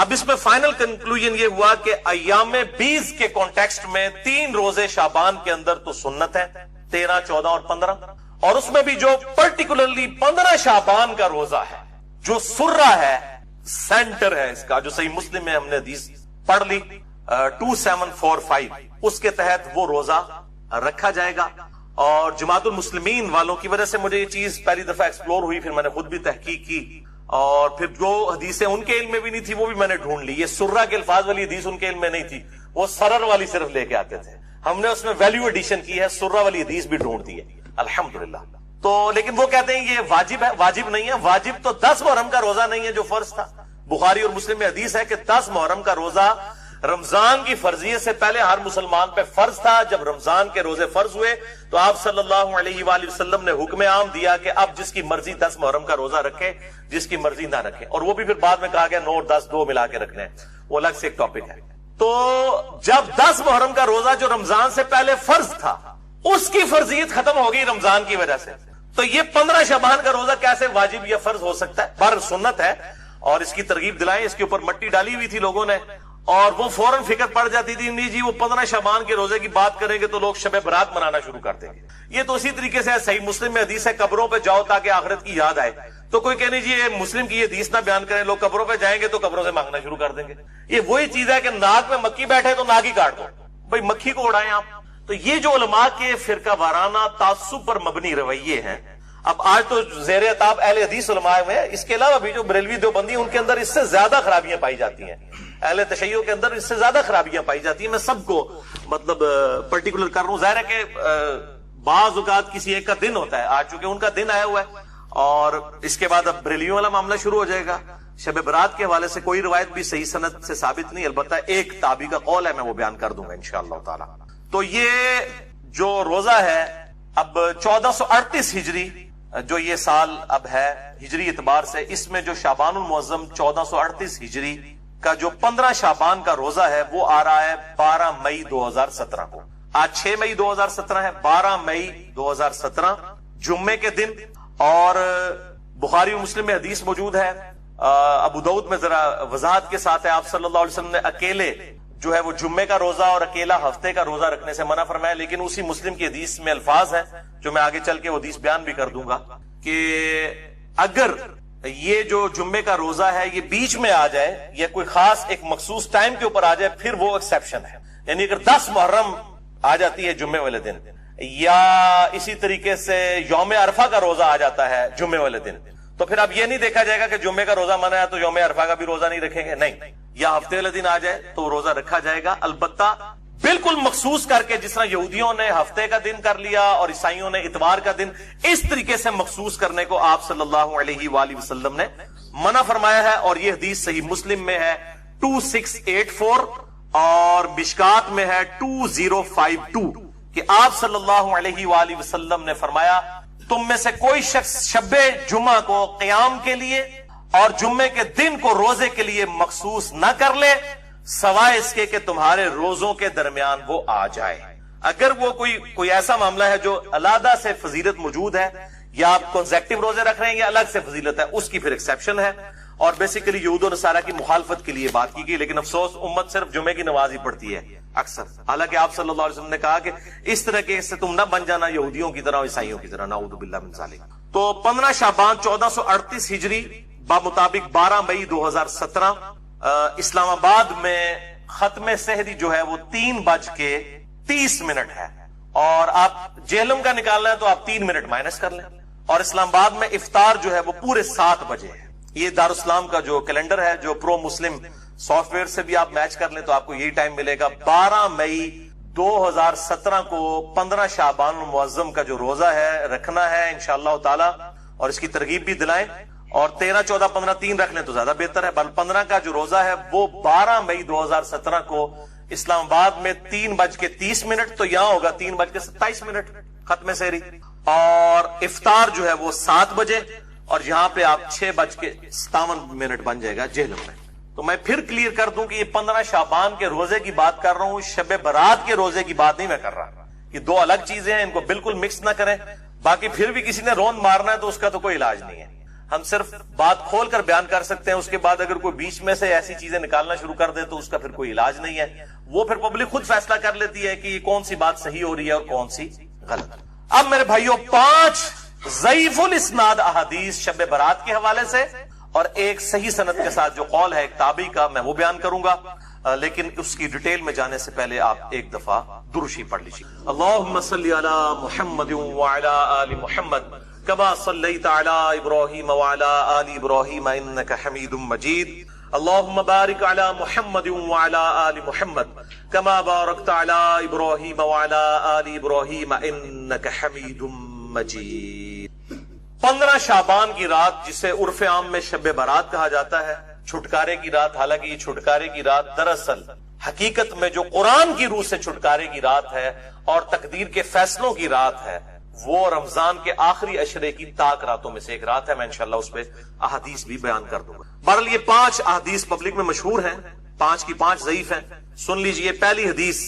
Speaker 1: اب اس میں فائنل کنکلوژن یہ ہوا کہ ایام 20 کے کانٹیکسٹ میں 3 روزے شعبان کے اندر تو سنت ہے, 13, 14 اور 15, اور اس میں بھی جو پرٹیکولرلی 15 شعبان کا روزہ ہے جو سرہ ہے, سینٹر ہے اس کا, جو صحیح مسلم میں ہم نے حدیث پڑھ لی 2745, اس کے تحت وہ روزہ رکھا جائے گا. اور جماعت المسلمین والوں کی وجہ سے مجھے یہ چیز پہلی دفعہ ایکسپلور ہوئی, پھر میں نے خود بھی تحقیق کی, اور پھر جو حدیثیں ان کے علم میں بھی نہیں تھی وہ بھی میں نے ڈھونڈ لی. یہ سرہ کے الفاظ والی حدیث ان کے علم میں نہیں تھی, وہ سرر والی صرف لے کے آتے تھے. ہم نے اس میں ویلیو ایڈیشن کی ہے, سرہ والی حدیث بھی ڈھونڈ دی ہے الحمدللہ. تو لیکن وہ کہتے ہیں یہ واجب ہے, واجب نہیں ہے. واجب تو 10 محرم کا روزہ نہیں ہے جو فرض تھا. بخاری اور مسلم میں حدیث ہے کہ 10 محرم کا روزہ رمضان کی فرضیت سے پہلے ہر مسلمان پہ فرض تھا. جب رمضان کے روزے فرض ہوئے تو آپ صلی اللہ علیہ وآلہ وسلم نے حکم عام دیا کہ اب جس کی مرضی 10 محرم کا روزہ رکھے, جس کی مرضی نہ رکھے, اور وہ بھی پھر بعد میں کہا گیا 9 اور 10 2 ملا کے رکھنے ہیں, وہ الگ سے ایک ٹاپک ہے. تو جب 10 محرم کا روزہ جو رمضان سے پہلے فرض تھا اس کی فرضیت ختم ہو گئی رمضان کی وجہ سے, تو یہ 15 شعبان کا روزہ کیسے واجب یا فرض ہو سکتا ہے؟ پر سنت ہے, اور اس کی ترغیب دلائیں. اس کے اوپر مٹی ڈالی ہوئی تھی لوگوں نے, اور وہ فوراً فکر پڑ جاتی تھی نہیں جی وہ 15 شعبان کے روزے کی بات کریں گے تو لوگ شب برات منانا شروع کر دیں گے. یہ تو اسی طریقے سے صحیح مسلم میں حدیث ہے قبروں پہ جاؤ تاکہ آخرت کی یاد آئے. تو کوئی کہنے جی یہ مسلم کی یہ حدیث نہ بیان کریں, لوگ قبروں پہ جائیں گے تو قبروں سے مانگنا شروع کر دیں گے. یہ وہی چیز ہے کہ ناک میں مکھی بیٹھے تو ناک ہی کاٹ دو, بھائی مکھی کو اڑائیں آپ. تو یہ جو علماء کے فرقہ وارانہ تعصب پر مبنی رویے ہیں, اب آج تو زیر عتاب اہل حدیث علماء میں, اس کے علاوہ بھی جو بریلوی دیوبندی ان کے اندر اس سے زیادہ خرابیاں پائی جاتی ہیں, اہل تشیع کے اندر اس سے زیادہ خرابیاں پائی جاتی ہیں. میں سب کو مطلب پرٹیکولر کر رہا ہوں. ظاہر ہے کہ بعض اوقات کسی ایک کا دن ہوتا ہے, آج چونکہ ان کا دن آیا ہوا ہے, اور اس کے بعد اب بریلیوں والا معاملہ شروع ہو جائے گا. شب برات کے حوالے سے کوئی روایت بھی صحیح سند سے ثابت نہیں, البتہ ایک تابعی کا قول ہے, میں وہ بیان کر دوں گا انشاءاللہ تعالی. تو یہ جو روزہ ہے اب 1438 ہجری جو یہ سال اب ہے ہجری اعتبار سے, اس میں جو شعبان المعظم 1438 ہجری کا جو 15 شعبان کا روزہ ہے وہ آ رہا ہے 12 مئی 2017 کو. آج 6 مئی 2017 ہے, 12 مئی 2017 جمعے کے دن. اور بخاری و مسلم میں حدیث موجود ہے, ابو داؤد میں ذرا وضاحت کے ساتھ ہے, آپ صلی اللہ علیہ وسلم نے اکیلے جو ہے وہ جمعے کا روزہ اور اکیلا ہفتے کا روزہ رکھنے سے منع فرمایا. لیکن اسی مسلم کی حدیث میں الفاظ ہیں جو میں آگے چل کے وہ حدیث بیان بھی کر دوں گا کہ اگر یہ جو جمعے کا روزہ ہے یہ بیچ میں آ جائے یا کوئی خاص ایک مخصوص ٹائم کے اوپر آ جائے پھر وہ ایکسیپشن ہے. یعنی اگر 10 محرم آ جاتی ہے جمعے والے دن, یا اسی طریقے سے یوم عرفہ کا روزہ آ جاتا ہے جمعے والے دن, تو پھر اب یہ نہیں دیکھا جائے گا کہ جمعے کا روزہ منع ہے تو یوم عرفہ کا بھی روزہ نہیں رکھیں گے, نہیں, یا ہفتے والے دن آ جائے تو روزہ رکھا جائے گا. البتہ بالکل مخصوص کر کے, جس طرح یہودیوں نے ہفتے کا دن کر لیا اور عیسائیوں نے اتوار کا دن, اس طریقے سے مخصوص کرنے کو آپ صلی اللہ علیہ وآلہ وسلم نے منع فرمایا ہے. اور یہ حدیث صحیح مسلم میں ہے 2684 اور مشکات میں ہے 2052 کہ آپ صلی اللہ علیہ وآلہ وسلم نے فرمایا تم میں سے کوئی شخص شب جمعہ کو قیام کے لیے اور جمعے کے دن کو روزے کے لیے مخصوص نہ کر لے سوائے اس کے کہ تمہارے روزوں کے درمیان وہ آ جائے. اگر وہ کوئی ایسا معاملہ ہے جو علیحدہ سے فضیلت موجود ہے, یا آپ کنزیکٹو روزے رکھ رہے ہیں یا الگ سے فضیلت ہے, اس کی پھر ایکسیپشن ہے. اور بیسیکلی یہود و نصارہ کی مخالفت کے لیے بات کی گئی, لیکن افسوس امت صرف جمعے کی نماز ہی پڑھتی ہے اکثر. حالانکہ آپ صلی اللہ علیہ وسلم نے کہا کہ اس طرح کے سے تم نہ بن جانا یہودیوں کی طرح عیسائیوں کی طرح, نعوذ باللہ من ذالک. تو 15 شعبان 1438 ہجری بمطابق 12 مئی 2017 اسلام آباد میں ختم سحری جو ہے وہ 3:30 ہے، اور آپ جہلم کا نکالنا ہے تو آپ 3 منٹ مائنس کر لیں، اور اسلام آباد میں افطار جو ہے وہ پورے 7 بجے ہے۔ یہ دارالاسلام کا جو کیلنڈر ہے، جو پرو مسلم سافٹ ویئر سے بھی آپ میچ کر لیں تو آپ کو یہی ٹائم ملے گا۔ 12 مئی 2017 کو 15 شعبان المعظم کا جو روزہ ہے رکھنا ہے انشاءاللہ تعالی، اور اس کی ترغیب بھی دلائیں، اور 13، 14، 15 3 رکھ لیں تو زیادہ بہتر ہے۔ بل 15 کا جو روزہ ہے وہ 12 مئی 2017 کو اسلام آباد میں 3:30 تو یہاں ہوگا 3:27 ختم سحری، اور افطار جو ہے وہ 7 بجے، اور یہاں پہ آپ 6:57 بن جائے گا جہلم میں۔ تو میں پھر کلیئر کر دوں کہ یہ 15 شعبان کے روزے کی بات کر رہا ہوں، شب برات کے روزے کی بات نہیں میں کر رہا۔ یہ دو الگ چیزیں ہیں، ان کو بالکل مکس نہ کریں۔ باقی پھر بھی کسی نے روند مارنا ہے تو اس کا تو کوئی علاج نہیں ہے، ہم صرف بات کھول کر بیان کر سکتے ہیں۔ اس کے بعد اگر کوئی بیچ میں سے ایسی چیزیں نکالنا شروع کر دے تو اس کا پھر کوئی علاج نہیں ہے، وہ پھر پبلک خود فیصلہ کر لیتی ہے کہ یہ کون سی بات صحیح ہو رہی ہے اور کون سی غلط۔ اب میرے بھائیوں 5 ضعیف الاسناد احادیث شب برات کے حوالے سے، اور ایک صحیح سند کے ساتھ جو قول ہے ایک تابعی کا، میں وہ بیان کروں گا، لیکن اس کی ڈیٹیل میں جانے سے پہلے آپ ایک دفعہ درود پڑھ لیجیے۔ اللہم صلی علی محمد وعلی آل محمد کما صلیت علی ابراہیم وعلی آل ابراہیم انک حمید مجید۔ اللہم بارک علی محمد وعلی آل محمد کما بارکت علی ابراہیم وعلی آل ابراہیم انک حمید مجید۔ 15 شعبان کی رات، جسے عرف عام میں شب برات کہا جاتا ہے، چھٹکارے کی رات، حالانکہ یہ چھٹکارے کی رات دراصل حقیقت میں جو قرآن کی روح سے چھٹکارے کی رات ہے اور تقدیر کے فیصلوں کی رات ہے، وہ رمضان کے آخری عشرے کی تاک راتوں میں سے ایک رات ہے۔ میں انشاءاللہ اس پہ احادیث بھی بیان کر دوں گا۔ بہرحال یہ 5 احادیث پبلک میں مشہور ہیں، 5 کی 5 ضعیف ہیں۔ سن لیجئے، پہلی حدیث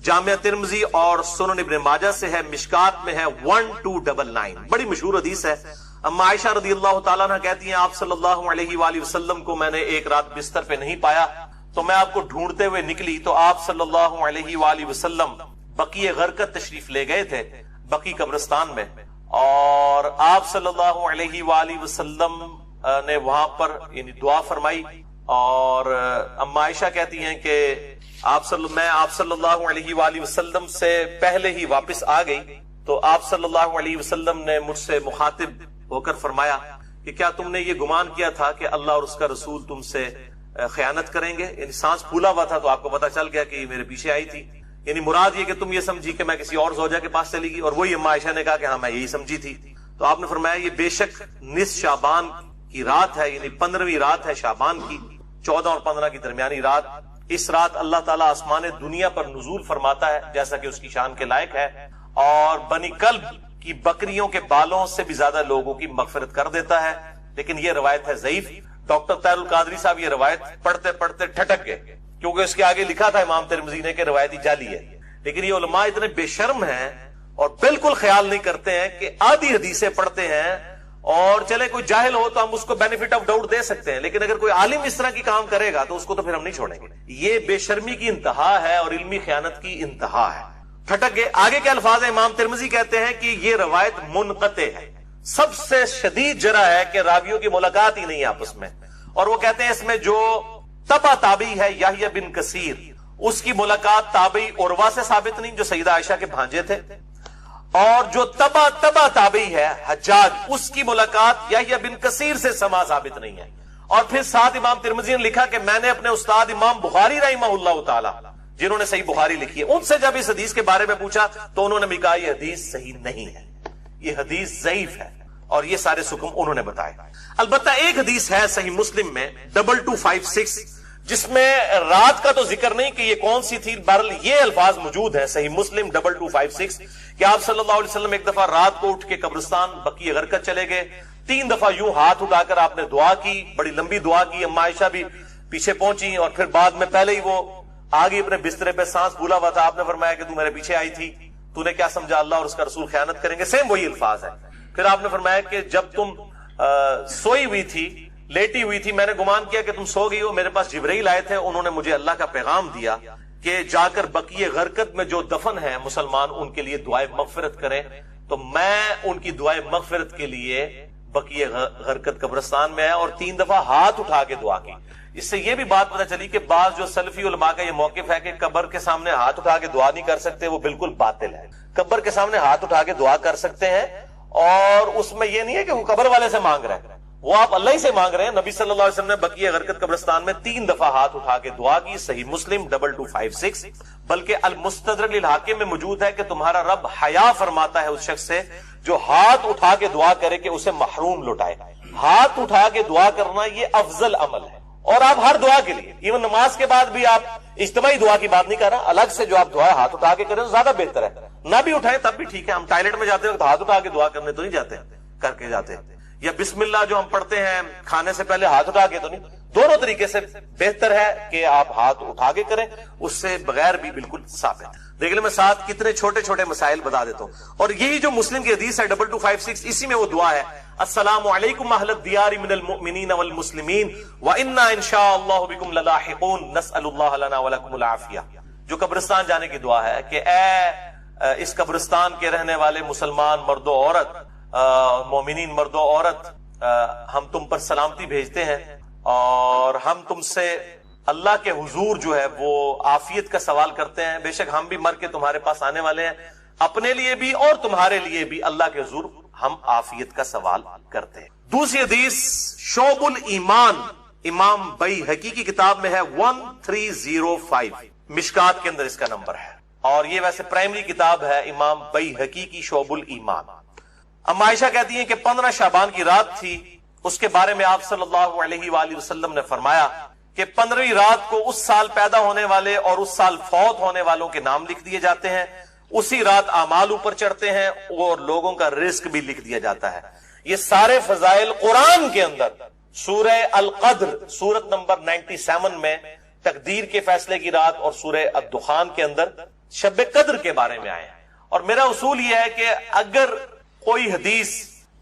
Speaker 1: جامعہ ترمذی اور سنن ابن ماجہ سے ہے، مشکات میں ہے 1299، بڑی مشہور حدیث ہے۔ اما عائشہ رضی اللہ تعالیٰ عنہ کہتی ہیں آپ صلی اللہ علیہ وآلہ وسلم کو میں نے ایک رات بستر پہ نہیں پایا تو میں آپ کو ڈھونڈتے ہوئے نکلی، تو آپ صلی اللہ علیہ وآلہ وسلم بقیع غرقد تشریف لے گئے تھے، بقیع قبرستان میں، اور آپ صلی اللہ علیہ وآلہ وسلم نے وہاں پر یعنی دعا فرمائی، اور اما عائشہ کہتی ہیں کہ میں آپ صلی اللہ علیہ وآلہ وسلم سے پہلے ہی واپس آ گئی، تو آپ صلی اللہ علیہ وسلم نے مجھ سے مخاطب ہو کر فرمایا کہ کیا تم نے یہ گمان کیا تھا کہ اللہ اور اس کا رسول تم سے خیانت کریں گے؟ یعنی سانس پھولا ہوا تھا تو آپ کو پتا چل گیا کہ یہ میرے پیچھے آئی تھی، یعنی مراد یہ کہ تم یہ سمجھی کہ میں کسی اور زوجہ کے پاس چلی گئی، اور وہی اما عائشہ نے کہا کہ ہاں میں یہی سمجھی تھی۔ تو آپ نے فرمایا یہ بے شک نصف شعبان کی رات ہے، یعنی 15ویں رات ہے شعبان کی، 14 اور 15 کی درمیانی رات۔ اس رات اللہ تعالیٰ آسمان دنیا پر نزول فرماتا ہے جیسا کہ اس کی شان کے لائق ہے، اور بنی کلب کی بکریوں کے بالوں سے بھی زیادہ لوگوں کی مغفرت کر دیتا ہے، لیکن یہ روایت ہے ضعیف۔ ڈاکٹر طاہر القادری صاحب یہ روایت پڑھتے پڑھتے ٹھٹک گئے، کیونکہ اس کے آگے لکھا تھا امام ترمذی نے کہ روایتی جعلی ہے، لیکن یہ علماء اتنے بے شرم ہیں اور بالکل خیال نہیں کرتے ہیں کہ آدھی حدیثیں پڑھتے ہیں، اور چلے کوئی جاہل ہو تو ہم اس کو بینیفٹ آف ڈاؤٹ دے سکتے ہیں، لیکن اگر کوئی عالم اس طرح کی کام کرے گا تو اس کو تو پھر ہم نہیں چھوڑیں گے۔ یہ بے شرمی کی انتہا ہے اور علمی خیانت کی انتہا ہے۔ پھٹک گئے۔ آگے کے الفاظ ہیں، امام ترمذی کہتے ہیں کہ یہ روایت منقطع ہے، سب سے شدید جرح ہے کہ راویوں کی ملاقات ہی نہیں ہے آپس میں، اور وہ کہتے ہیں اس میں جو تبع تابعی ہے یحییٰ بن کثیر، اس کی ملاقات تابعی عروہ سے ثابت نہیں جو سیدہ عائشہ کے بھانجے تھے، اور جو تبع تابعی ہے حجاج، اس کی ملاقات یحییٰ بن کثیر سے سما ثابت نہیں ہے۔ اور پھر ساتھ امام ترمذی نے لکھا کہ میں نے اپنے استاد امام بخاری رحمہ اللہ تعالی، جنہوں نے صحیح بخاری لکھی ہے، ان سے جب اس حدیث کے بارے میں پوچھا تو انہوں نے بھی کہا یہ حدیث صحیح نہیں ہے، یہ حدیث ضعیف ہے، اور یہ سارے حکم انہوں نے بتائے۔ البتہ ایک حدیث ہے صحیح مسلم میں 2256، جس میں رات کا تو ذکر نہیں کہ یہ کون سی تھی، بہرحال یہ الفاظ موجود ہیں صحیح مسلم 2256 کہ آپ صلی اللہ علیہ وسلم ایک دفعہ رات کو اٹھ کے قبرستان بقیع غرقد چلے گئے، 3 دفعہ یوں ہاتھ اٹھا کر آپ نے دعا کی، بڑی لمبی دعا کی، اما عائشہ بھی پیچھے پہنچی، اور پھر بعد میں پہلے ہی وہ آگے اپنے بسترے پہ سانس بھولا ہوا تھا، آپ نے فرمایا کہ تو میرے پیچھے آئی تھی، تو نے کیا سمجھا اللہ اور اس کا رسول خیانت کریں گے، سیم وہی الفاظ ہے۔ پھر آپ نے فرمایا کہ جب تم سوئی ہوئی تھی، لیٹی ہوئی تھی، میں نے گمان کیا کہ تم سو گئی ہو، میرے پاس جبرائیل آئے تھے، انہوں نے مجھے اللہ کا پیغام دیا کہ جا کر بقیع غرقد میں جو دفن ہیں مسلمان ان کے لیے دعائے مغفرت کریں، تو میں ان کی دعائیں مغفرت کے لیے بقیہ غرقد قبرستان میں آیا اور 3 دفعہ ہاتھ اٹھا کے دعا کی. اس سے یہ بھی بات پتہ چلی کہ بعض جو سلفی علماء کا یہ موقف ہے کہ قبر کے سامنے ہاتھ اٹھا کے دعا نہیں کر سکتے، وہ بالکل باطل ہے. قبر کے سامنے ہاتھ اٹھا کے دعا کر سکتے ہیں، اور اس میں یہ نہیں ہے کہ وہ قبر والے سے مانگ رہے ہیں، وہ آپ اللہ ہی سے مانگ رہے ہیں. نبی صلی اللہ علیہ وسلم نے بقیہ غرقد قبرستان میں 3 دفعہ ہاتھ اٹھا کے دعا کی. صحیح مسلم 2256. بلکہ المستدرک للحاکم میں موجود ہے کہ تمہارا رب حیا فرماتا ہے اس شخص سے جو ہاتھ اٹھا کے دعا کرے کہ اسے محروم لٹائے. ہاتھ اٹھا کے دعا کرنا یہ افضل عمل ہے، اور آپ ہر دعا کے لیے، ایون نماز کے بعد بھی آپ اجتماعی دعا کی بات نہیں کر رہا، الگ سے جو آپ دعا ہاتھ اٹھا کے کریں تو زیادہ بہتر ہے. نہ بھی اٹھائیں تب بھی ٹھیک ہے. ہم ٹوائلٹ میں جاتے ہیں تو ہاتھ اٹھا کے دعا کرنے تو نہیں جاتے، کر کے جاتے ہیں. یا بسم اللہ جو ہم پڑھتے ہیں کھانے سے پہلے ہاتھ اٹھا کے تو نہیں. دونوں طریقے سے بہتر ہے کہ آپ ہاتھ اٹھا کے کریں، اس سے بغیر بھی بالکل ثابت ہے. دیکھ لیں میں ساتھ کتنے چھوٹے چھوٹے مسائل بتا دیتا ہوں. اور یہی جو مسلم کی حدیث ہے 2256، اسی میں وہ دعا ہے السلام علیکم اہل الدیار من المؤمنین والمسلمین وانا انشاء اللہ بکم للاحقون نسأل اللہ لنا ولکم العافیہ. جو قبرستان جانے کی دعا ہے کہ اے اس قبرستان کے رہنے والے مسلمان مرد و عورت، مومنین مرد و عورت، ہم تم پر سلامتی بھیجتے ہیں اور ہم تم سے اللہ کے حضور جو ہے وہ عافیت کا سوال کرتے ہیں. بے شک ہم بھی مر کے تمہارے پاس آنے والے ہیں، اپنے لیے بھی اور تمہارے لیے بھی اللہ کے حضور ہم عافیت کا سوال کرتے ہیں. دوسری حدیث شعب الایمان، امام بیہقی کی کتاب میں ہے 1305، مشکات کے اندر اس کا نمبر ہے، اور یہ ویسے پرائمری کتاب ہے امام بیہقی کی شعب الایمان. ام عائشہ کہتی ہیں کہ 15 شعبان کی رات تھی. اس کے بارے میں آپ صلی اللہ علیہ وآلہ وسلم نے فرمایا کہ 15ویں رات کو اس سال پیدا ہونے والے اور اس سال فوت ہونے والوں کے نام لکھ دیے جاتے ہیں. اسی رات اعمال اوپر چڑھتے ہیں اور لوگوں کا رزق بھی لکھ دیا جاتا ہے. یہ سارے فضائل قرآن کے اندر سورہ القدر سورت نمبر 97 میں تقدیر کے فیصلے کی رات اور سورہ الدخان کے اندر شب قدر کے بارے میں آئے ہیں. اور میرا اصول یہ ہے کہ اگر کوئی حدیث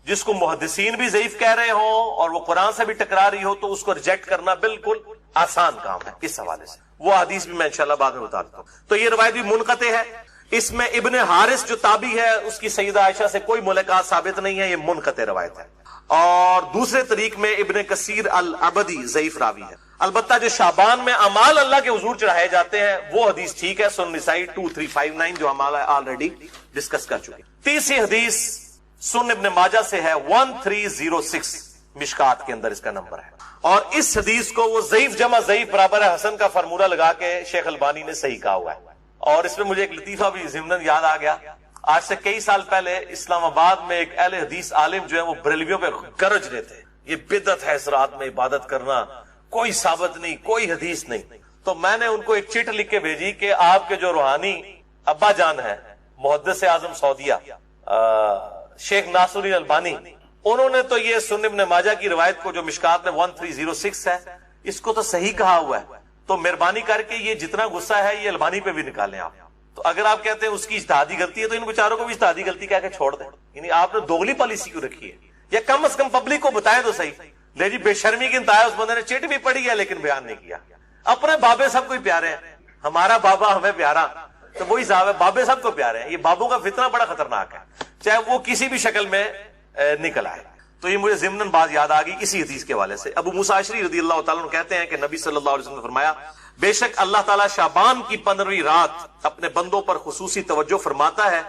Speaker 1: جس کو محدثین بھی ضعیف کہہ رہے ہوں اور وہ قرآن سے بھی ٹکرا رہی ہو تو اس کو ریجیکٹ کرنا بالکل آسان کام ہے. اس حوالے سے وہ حدیث بھی میں انشاءاللہ بعد میں بتا دیتا ہوں. تو یہ روایت بھی منقطع ہے. اس میں ابن حارث جو تابعی ہے اس کی سیدہ عائشہ سے کوئی ملاقات ثابت نہیں ہے، یہ منقطع روایت ہے. اور دوسرے طریق میں ابن کثیر العبدی ضعیف راوی ہے. البتہ جو شعبان میں اعمال اللہ کے حضور چڑھائے جاتے ہیں وہ حدیث ٹھیک ہے، سنن نسائی 2359 جو ہمارا آلریڈی ڈسکس کر چکے. تیسری حدیث سنن ابن ماجہ سے ہے 1306، مشکات کے اندر اس کا نمبر ہے. اور اس حدیث کو وہ ضعیف جمع ضعیف برابر ہے حسن کا فارمولہ لگا کے شیخ البانی نے صحیح کہا ہوا ہے. اور اس میں مجھے ایک لطیفہ بھی ضمناً یاد آ گیا. آج سے کئی سال پہلے اسلام آباد میں ایک اہل حدیث عالم جو ہے وہ بریلویوں پہ گرج رہے تھے یہ بدعت ہے اس رات میں عبادت کرنا، کوئی ثابت نہیں، کوئی حدیث نہیں. تو میں نے ان کو ایک چٹ لکھ کے بھیجی کہ آپ کے جو روحانی ابا جان ہے محدث اعظم سعودیہ شیخ ناصر الدین البانی، انہوں نے تو یہ سنن ابن ماجہ کی روایت کو جو مشکات میں 1306 ہے اس کو تو صحیح کہا ہوا ہے. تو مہربانی کر کے یہ جتنا غصہ ہے یہ البانی پہ بھی نکالیں آپ. تو اگر آپ کہتے ہیں اس کی اجتہادی غلطی ہے تو ان بیچاروں کو بھی اجتہادی غلطی کہہ کے چھوڑ دیں. یعنی آپ نے دوغلی پالیسی کیوں رکھی ہے؟ یا کم از کم پبلک کو بتائیں تو صحیح. لے جی بے شرمی کی انتہا، اس بندے نے چٹ بھی پڑھی ہے لیکن بیان نہیں کیا. اپنے بابے سب کو ہی پیارے ہیں، ہمارا بابا ہمیں پیارا تو وہی صاحب ہے، بابے سب کو پیارے ہیں. یہ بابوں کا فتنہ بڑا خطرناک ہے چاہے وہ کسی بھی شکل میں نکل آئے. تو یہ مجھے ضمناً بات یاد آ گئی اسی حدیث کے حوالے سے. ابو موسیٰ اشعری رضی اللہ تعالیٰ عنہ کہتے ہیں کہ نبی صلی اللہ علیہ وسلم نے فرمایا بے شک اللہ تعالیٰ شعبان کی 15ویں رات اپنے بندوں پر خصوصی توجہ فرماتا ہے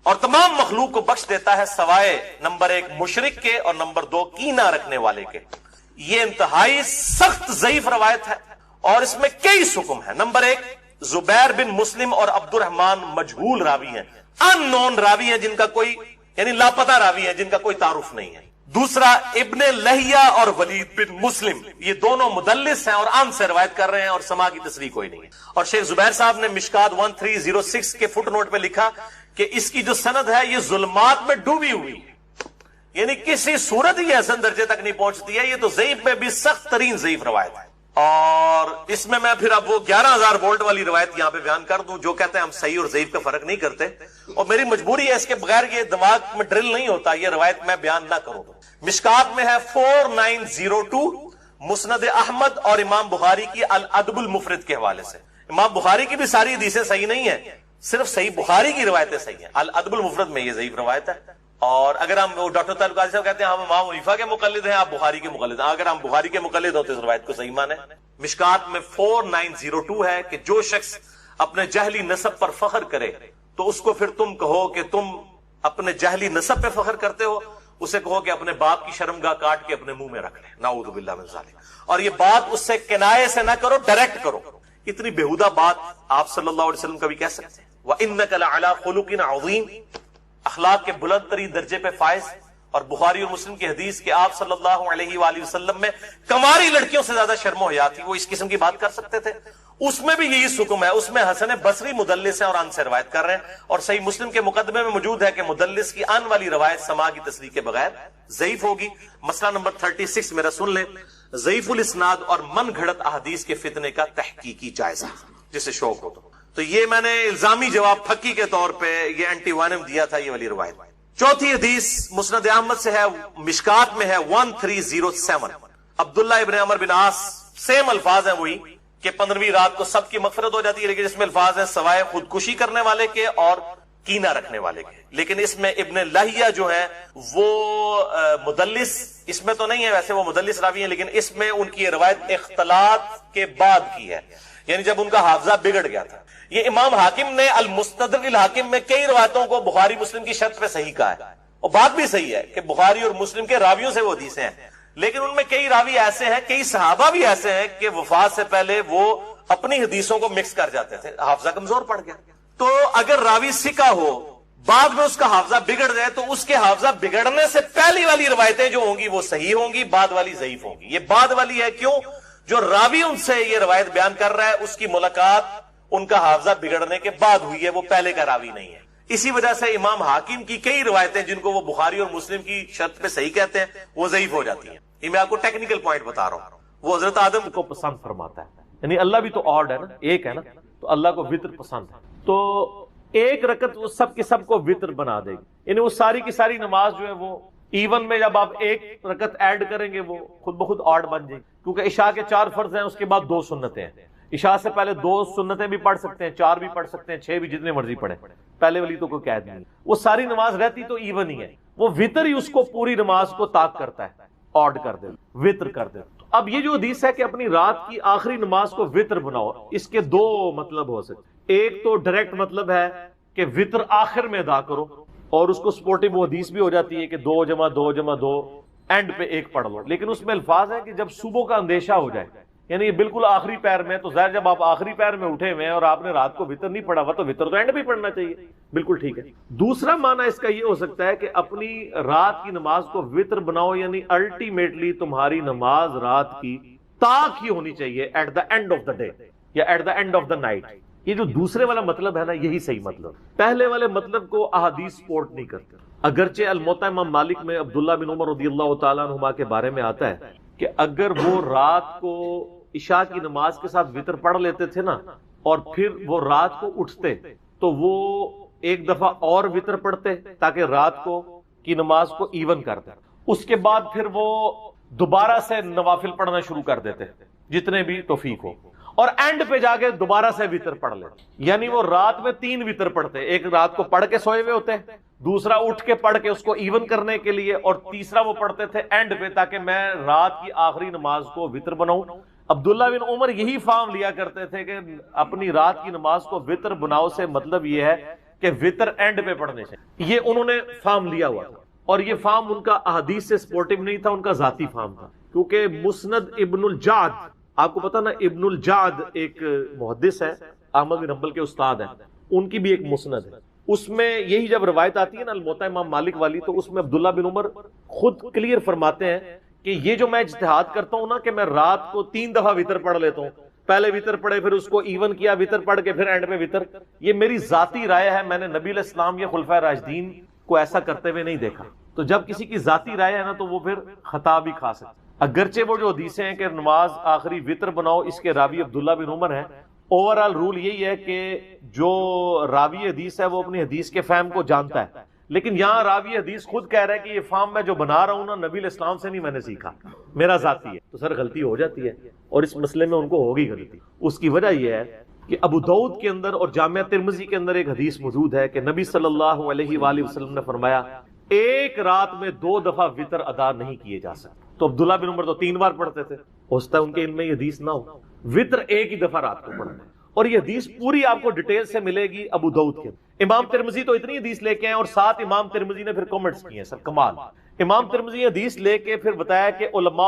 Speaker 1: اور تمام مخلوق کو بخش دیتا ہے سوائے نمبر 1 مشرک کے اور نمبر 2 کینہ رکھنے والے کے. یہ انتہائی سخت ضعیف روایت ہے اور اس میں کئی حکم ہے. نمبر 1 زبیر بن مسلم اور عبد الرحمن مجہول راوی ہیں، ان نون راوی ہیں جن کا کوئی یعنی لاپتہ راوی ہیں جن کا کوئی تعارف نہیں ہے. دوسرا ابن لہیہ اور ولید بن مسلم، یہ دونوں مدلس ہیں اور عام سے روایت کر رہے ہیں اور سما کی تصریح کوئی نہیں ہے. اور شیخ زبیر صاحب نے مشکات 1306 کے فٹ نوٹ پہ لکھا کہ اس کی جو سند ہے یہ ظلمات میں ڈوبی ہوئی ہے، یعنی کسی صورت ہی حسن درجے تک نہیں پہنچتی ہے. یہ تو ضعیف میں بھی سخت ترین ضعیف روایت ہے. اور اس میں پھر اب وہ 11,000 وولٹ والی روایت یہاں پہ بیان کر دوں جو کہتے ہیں ہم صحیح اور ضعیف کا فرق نہیں کرتے، اور میری مجبوری ہے اس کے بغیر یہ دماغ میں ڈرل نہیں ہوتا یہ روایت میں بیان نہ کروں. مشکات میں ہے 4902 مسند احمد اور امام بخاری کی الادب المفرد کے حوالے سے. امام بخاری کی بھی ساری حدیثیں صحیح نہیں ہیں، صرف صحیح بخاری کی روایتیں صحیح ہیں، الادب المفرد میں یہ ضعیف روایت ہے. اور اگر ہم وہ ڈاکٹر طارق قاضی صاحب کہتے ہیں ہم امام حنیفہ کے مقلد ہیں، آپ بخاری کے مقلد ہیں، اگر ہم بخاری کے مقلد ہوں تو اس روایت کو صحیح مانیں. مشکات میں 4902 ہے کہ جو شخص اپنے جہلی نسب پر فخر کرے تو اس کو پھر تم کہو کہ تم اپنے جہلی نسب پہ فخر کرتے ہو، اسے کہو کہ اپنے باپ کی شرمگاہ کاٹ کے اپنے منہ میں رکھ لے، نعوذ باللہ من ذالک. اور یہ بات اس سے کنایے سے نہ کرو، ڈائریکٹ کرو. اتنی بےہودہ بات آپ صلی اللہ علیہ وسلم کبھی کہہ سکتے ہیں؟ وَإِنَّكَ لَعَلَىٰ خُلُقٍ عَظِيمٍ، اخلاق کے بلند ترین درجے پہ فائز. اور بخاری اور مسلم کی حدیث کہ آپ صلی اللہ علیہ وآلہ وسلم میں کماری لڑکیوں سے زیادہ شرم و حیا تھی، وہ اس قسم کی بات کر سکتے تھے؟ اس میں بھی یہی حکم ہے. اس میں حسن بصری مدلس ہے اور ان سے روایت کر رہے ہیں، اور صحیح مسلم کے مقدمے میں موجود ہے کہ مدلس کی ان والی روایت سما کی تصریح کے بغیر ضعیف ہوگی. مسئلہ نمبر 36 میرا سن لیں، ضعیف الاسناد اور من گھڑت احادیث کے فتنے کا تحقیقی جائزہ، جسے شوق ہو تو یہ میں نے الزامی جواب پھکی کے طور پہ یہ اینٹی وانم دیا تھا، یہ والی روایت. چوتھی حدیث مسند احمد سے ہے، مشکات میں ہے 1307، عبداللہ ابن عمر بن عاص، سیم الفاظ ہیں وہی کہ 15ویں رات کو سب کی مغفرت ہو جاتی ہے، لیکن اس میں الفاظ ہیں سوائے خودکشی کرنے والے کے اور کینہ رکھنے والے کے. لیکن اس میں ابن لہیہ جو ہے وہ مدلس، اس میں تو نہیں ہے، ویسے وہ مدلس راوی ہیں، لیکن اس میں ان کی روایت اختلاط کے بعد کی ہے، یعنی جب ان کا حافظہ بگڑ گیا تھا. یہ امام حاکم نے المستدرک الحاکم میں کئی روایتوں کو بخاری مسلم کی شرط پہ صحیح کہا ہے، اور بات بھی صحیح ہے کہ بخاری اور مسلم کے راویوں سے وہ حدیثیں ہیں، لیکن ان میں کئی راوی ایسے ہیں، کئی صحابہ بھی ایسے ہیں کہ وفات سے پہلے وہ اپنی حدیثوں کو مکس کر جاتے تھے، حافظہ کمزور پڑ گیا. تو اگر راوی ثقہ ہو، بعد میں اس کا حافظہ بگڑ جائے، تو اس کے حافظہ بگڑنے سے پہلی والی روایتیں جو ہوں گی وہ صحیح ہوں گی، بعد والی ضعیف ہوں گی. یہ بعد والی ہے کیوں؟ جو راوی ان سے یہ روایت بیان کر رہا ہے اس کی ملاقات ان کا حافظہ بگڑنے کے بعد ہوئی ہے، وہ پہلے کا راوی نہیں ہے. اسی وجہ سے امام حاکم کی کئی روایتیں جن کو وہ بخاری اور مسلم کی شرط پہ صحیح کہتے ہیں وہ ضعیف ہو جاتی ہیں. یہ میں آپ کو ٹیکنیکل پوائنٹ بتا رہا ہوں. وہ حضرت آدم کو پسند فرماتا ہے، یعنی اللہ بھی تو آڈ ہے نا، ایک ہے نا، تو اللہ کو وطر پسند ہے، تو ایک رکعت وہ سب کے سب کو وطر بنا دے گی. یعنی وہ ساری کی ساری نماز جو ہے وہ ایون میں جب آپ ایک رکعت ایڈ کریں گے وہ خود بخود آڈ بن جائے گی، کیونکہ عشاء کے 4 فرض ہیں، اس کے بعد 2 سنتیں ہیں. عشاء سے پہلے 2 سنتیں بھی پڑھ سکتے ہیں، 4 بھی پڑھ سکتے ہیں، 6 بھی، جتنے مرضی پڑھیں، پہلے والی تو کوئی قید نہیں. وہ ساری نماز رہتی تو ایون ہی ہے، وہ وطر ہی اس کو پوری نماز کو طاق کرتا ہے، آڈ کر دے، وطر کر دے. اب یہ جو حدیث ہے کہ اپنی رات کی آخری نماز کو وطر بناؤ، اس کے 2 مطلب ہو سکتے. ایک تو ڈائریکٹ مطلب ہے کہ وطر آخر میں ادا کرو، اور اس کو سپورٹنگ وہ حدیث بھی ہو جاتی ہے کہ 2 جمع 2 جمع 2 اینڈ پہ 1 پڑھ لو. لیکن اس میں الفاظ ہے کہ جب صبح کا اندیشہ ہو جائے، یعنی یہ بالکل آخری پیر میں، تو ظاہر جب آپ آخری پیر میں اٹھے ہوئے ہیں اور آپ نے رات کو وطر نہیں پڑھا ہوا تو وطر تو اینڈ بھی پڑھنا چاہیے، بالکل ٹھیک ہے. دوسرا معنی اس کا یہ ہو سکتا ہے کہ اپنی رات کی نماز کو وطر بناؤ، یعنی الٹیمیٹلی تمہاری نماز رات کی طاق ہی ہونی چاہیے at the end of the day یا at the end of the night. یہ جو دوسرے والا مطلب ہے نا، یہی صحیح مطلب. پہلے والے مطلب کو احادیث سپورٹ نہیں کرتے. اگرچہ الموطا امام مالک میں عبداللہ بن عمر رضی اللہ تعالیٰ عنہما کے بارے میں آتا ہے کہ اگر وہ رات کو عشاء کی نماز کے ساتھ وطر پڑھ لیتے تھے نا، اور پھر وہ رات کو اٹھتے تو وہ ایک دفعہ اور وطر پڑھتے تاکہ رات کو کی نماز کو ایون کر دیں. اس کے بعد پھر وہ دوبارہ سے نوافل پڑھنا شروع کر دیتے جتنے بھی توفیق ہو، اور اینڈ پہ جا کے دوبارہ سے وطر پڑھ لیتے. یعنی وہ رات میں 3 وطر پڑھتے، ایک رات کو پڑھ کے سوئے ہوئے ہوتے، دوسرا اٹھ کے پڑھ کے اس کو ایون کرنے کے لیے، اور تیسرا وہ پڑھتے تھے اینڈ پہ تاکہ میں رات کی آخری نماز کو وطر بناؤں. عبداللہ بن عمر یہی فارم لیا کرتے تھے کہ اپنی رات کی نماز کو وطر بناؤ سے مطلب یہ ہے کہ وطر اینڈ پہ پڑھنے سے. یہ انہوں نے فارم لیا ہوا تھا، اور یہ فارم ان کا احادیث سے سپورٹیو نہیں تھا، ان کا ذاتی فارم تھا. کیونکہ مسند ابن الجعد، آپ کو پتا نا ابن الجعد ایک محدث ہے، احمد بن حنبل کے استاد ہیں، ان کی بھی ایک مسند ہے. اس میں یہی جب روایت آتی ہے نا الموطا امام مالک والی، تو اس میں عبداللہ بن عمر خود کلیئر فرماتے ہیں کہ یہ جو میں اجتہاد کرتا ہوں نا کہ میں رات کو 3 دفعہ وطر پڑھ لیتا ہوں، پہلے وطر پڑھے پھر اس کو ایون کیا، وطر پڑھ کے پھر اینڈ میں وطر، یہ میری ذاتی رائے ہے. میں نے نبی علیہ السلام یا خلفائے راشدین کو ایسا کرتے ہوئے نہیں دیکھا. تو جب کسی کی ذاتی رائے ہے نا تو وہ پھر خطا بھی کھا سکتا. اگرچہ وہ جو حدیثیں ہیں کہ نماز آخری وطر بناؤ، اس کے راوی عبداللہ بن عمر ہیں، اوورآل رول یہی ہے کہ جو راوی حدیث ہے وہ اپنی حدیث کے فہم کو جانتا ہے. لیکن یہاں راوی حدیث خود کہہ رہا ہے کہ یہ فہم میں جو بنا رہا ہوں نا نبی علیہ السلام سے نہیں میں نے سیکھا، میرا ذاتی ہے. تو سر غلطی ہو جاتی ہے، اور اس مسئلے میں ان کو ہوگی غلطی. اس کی وجہ یہ ہے کہ ابو داؤد کے اندر اور جامعہ ترمذی کے اندر ایک حدیث موجود ہے کہ نبی صلی اللہ علیہ وآلہ وسلم نے فرمایا ایک رات میں 2 دفعہ وطر ادا نہیں کیے جا سکتے. تو عبداللہ بن عمر تو 3 بار پڑھتے تھے، ہو سکتا ہے ان کے ان میں یہ حدیث نہ ہو. وطر ایک ہی دفعہ رات کو پڑھنا ہے، اور یہ حدیث پوری آپ کو ڈیٹیل سے ملے گی ابو داؤد کے. امام ترمذی تو اتنی حدیث لے کے ہیں، اور ساتھ امام ترمذی نے پھر کمنٹس کیے ہیں. سر کمال، امام ترمذی حدیث لے کے پھر بتایا کہ علماء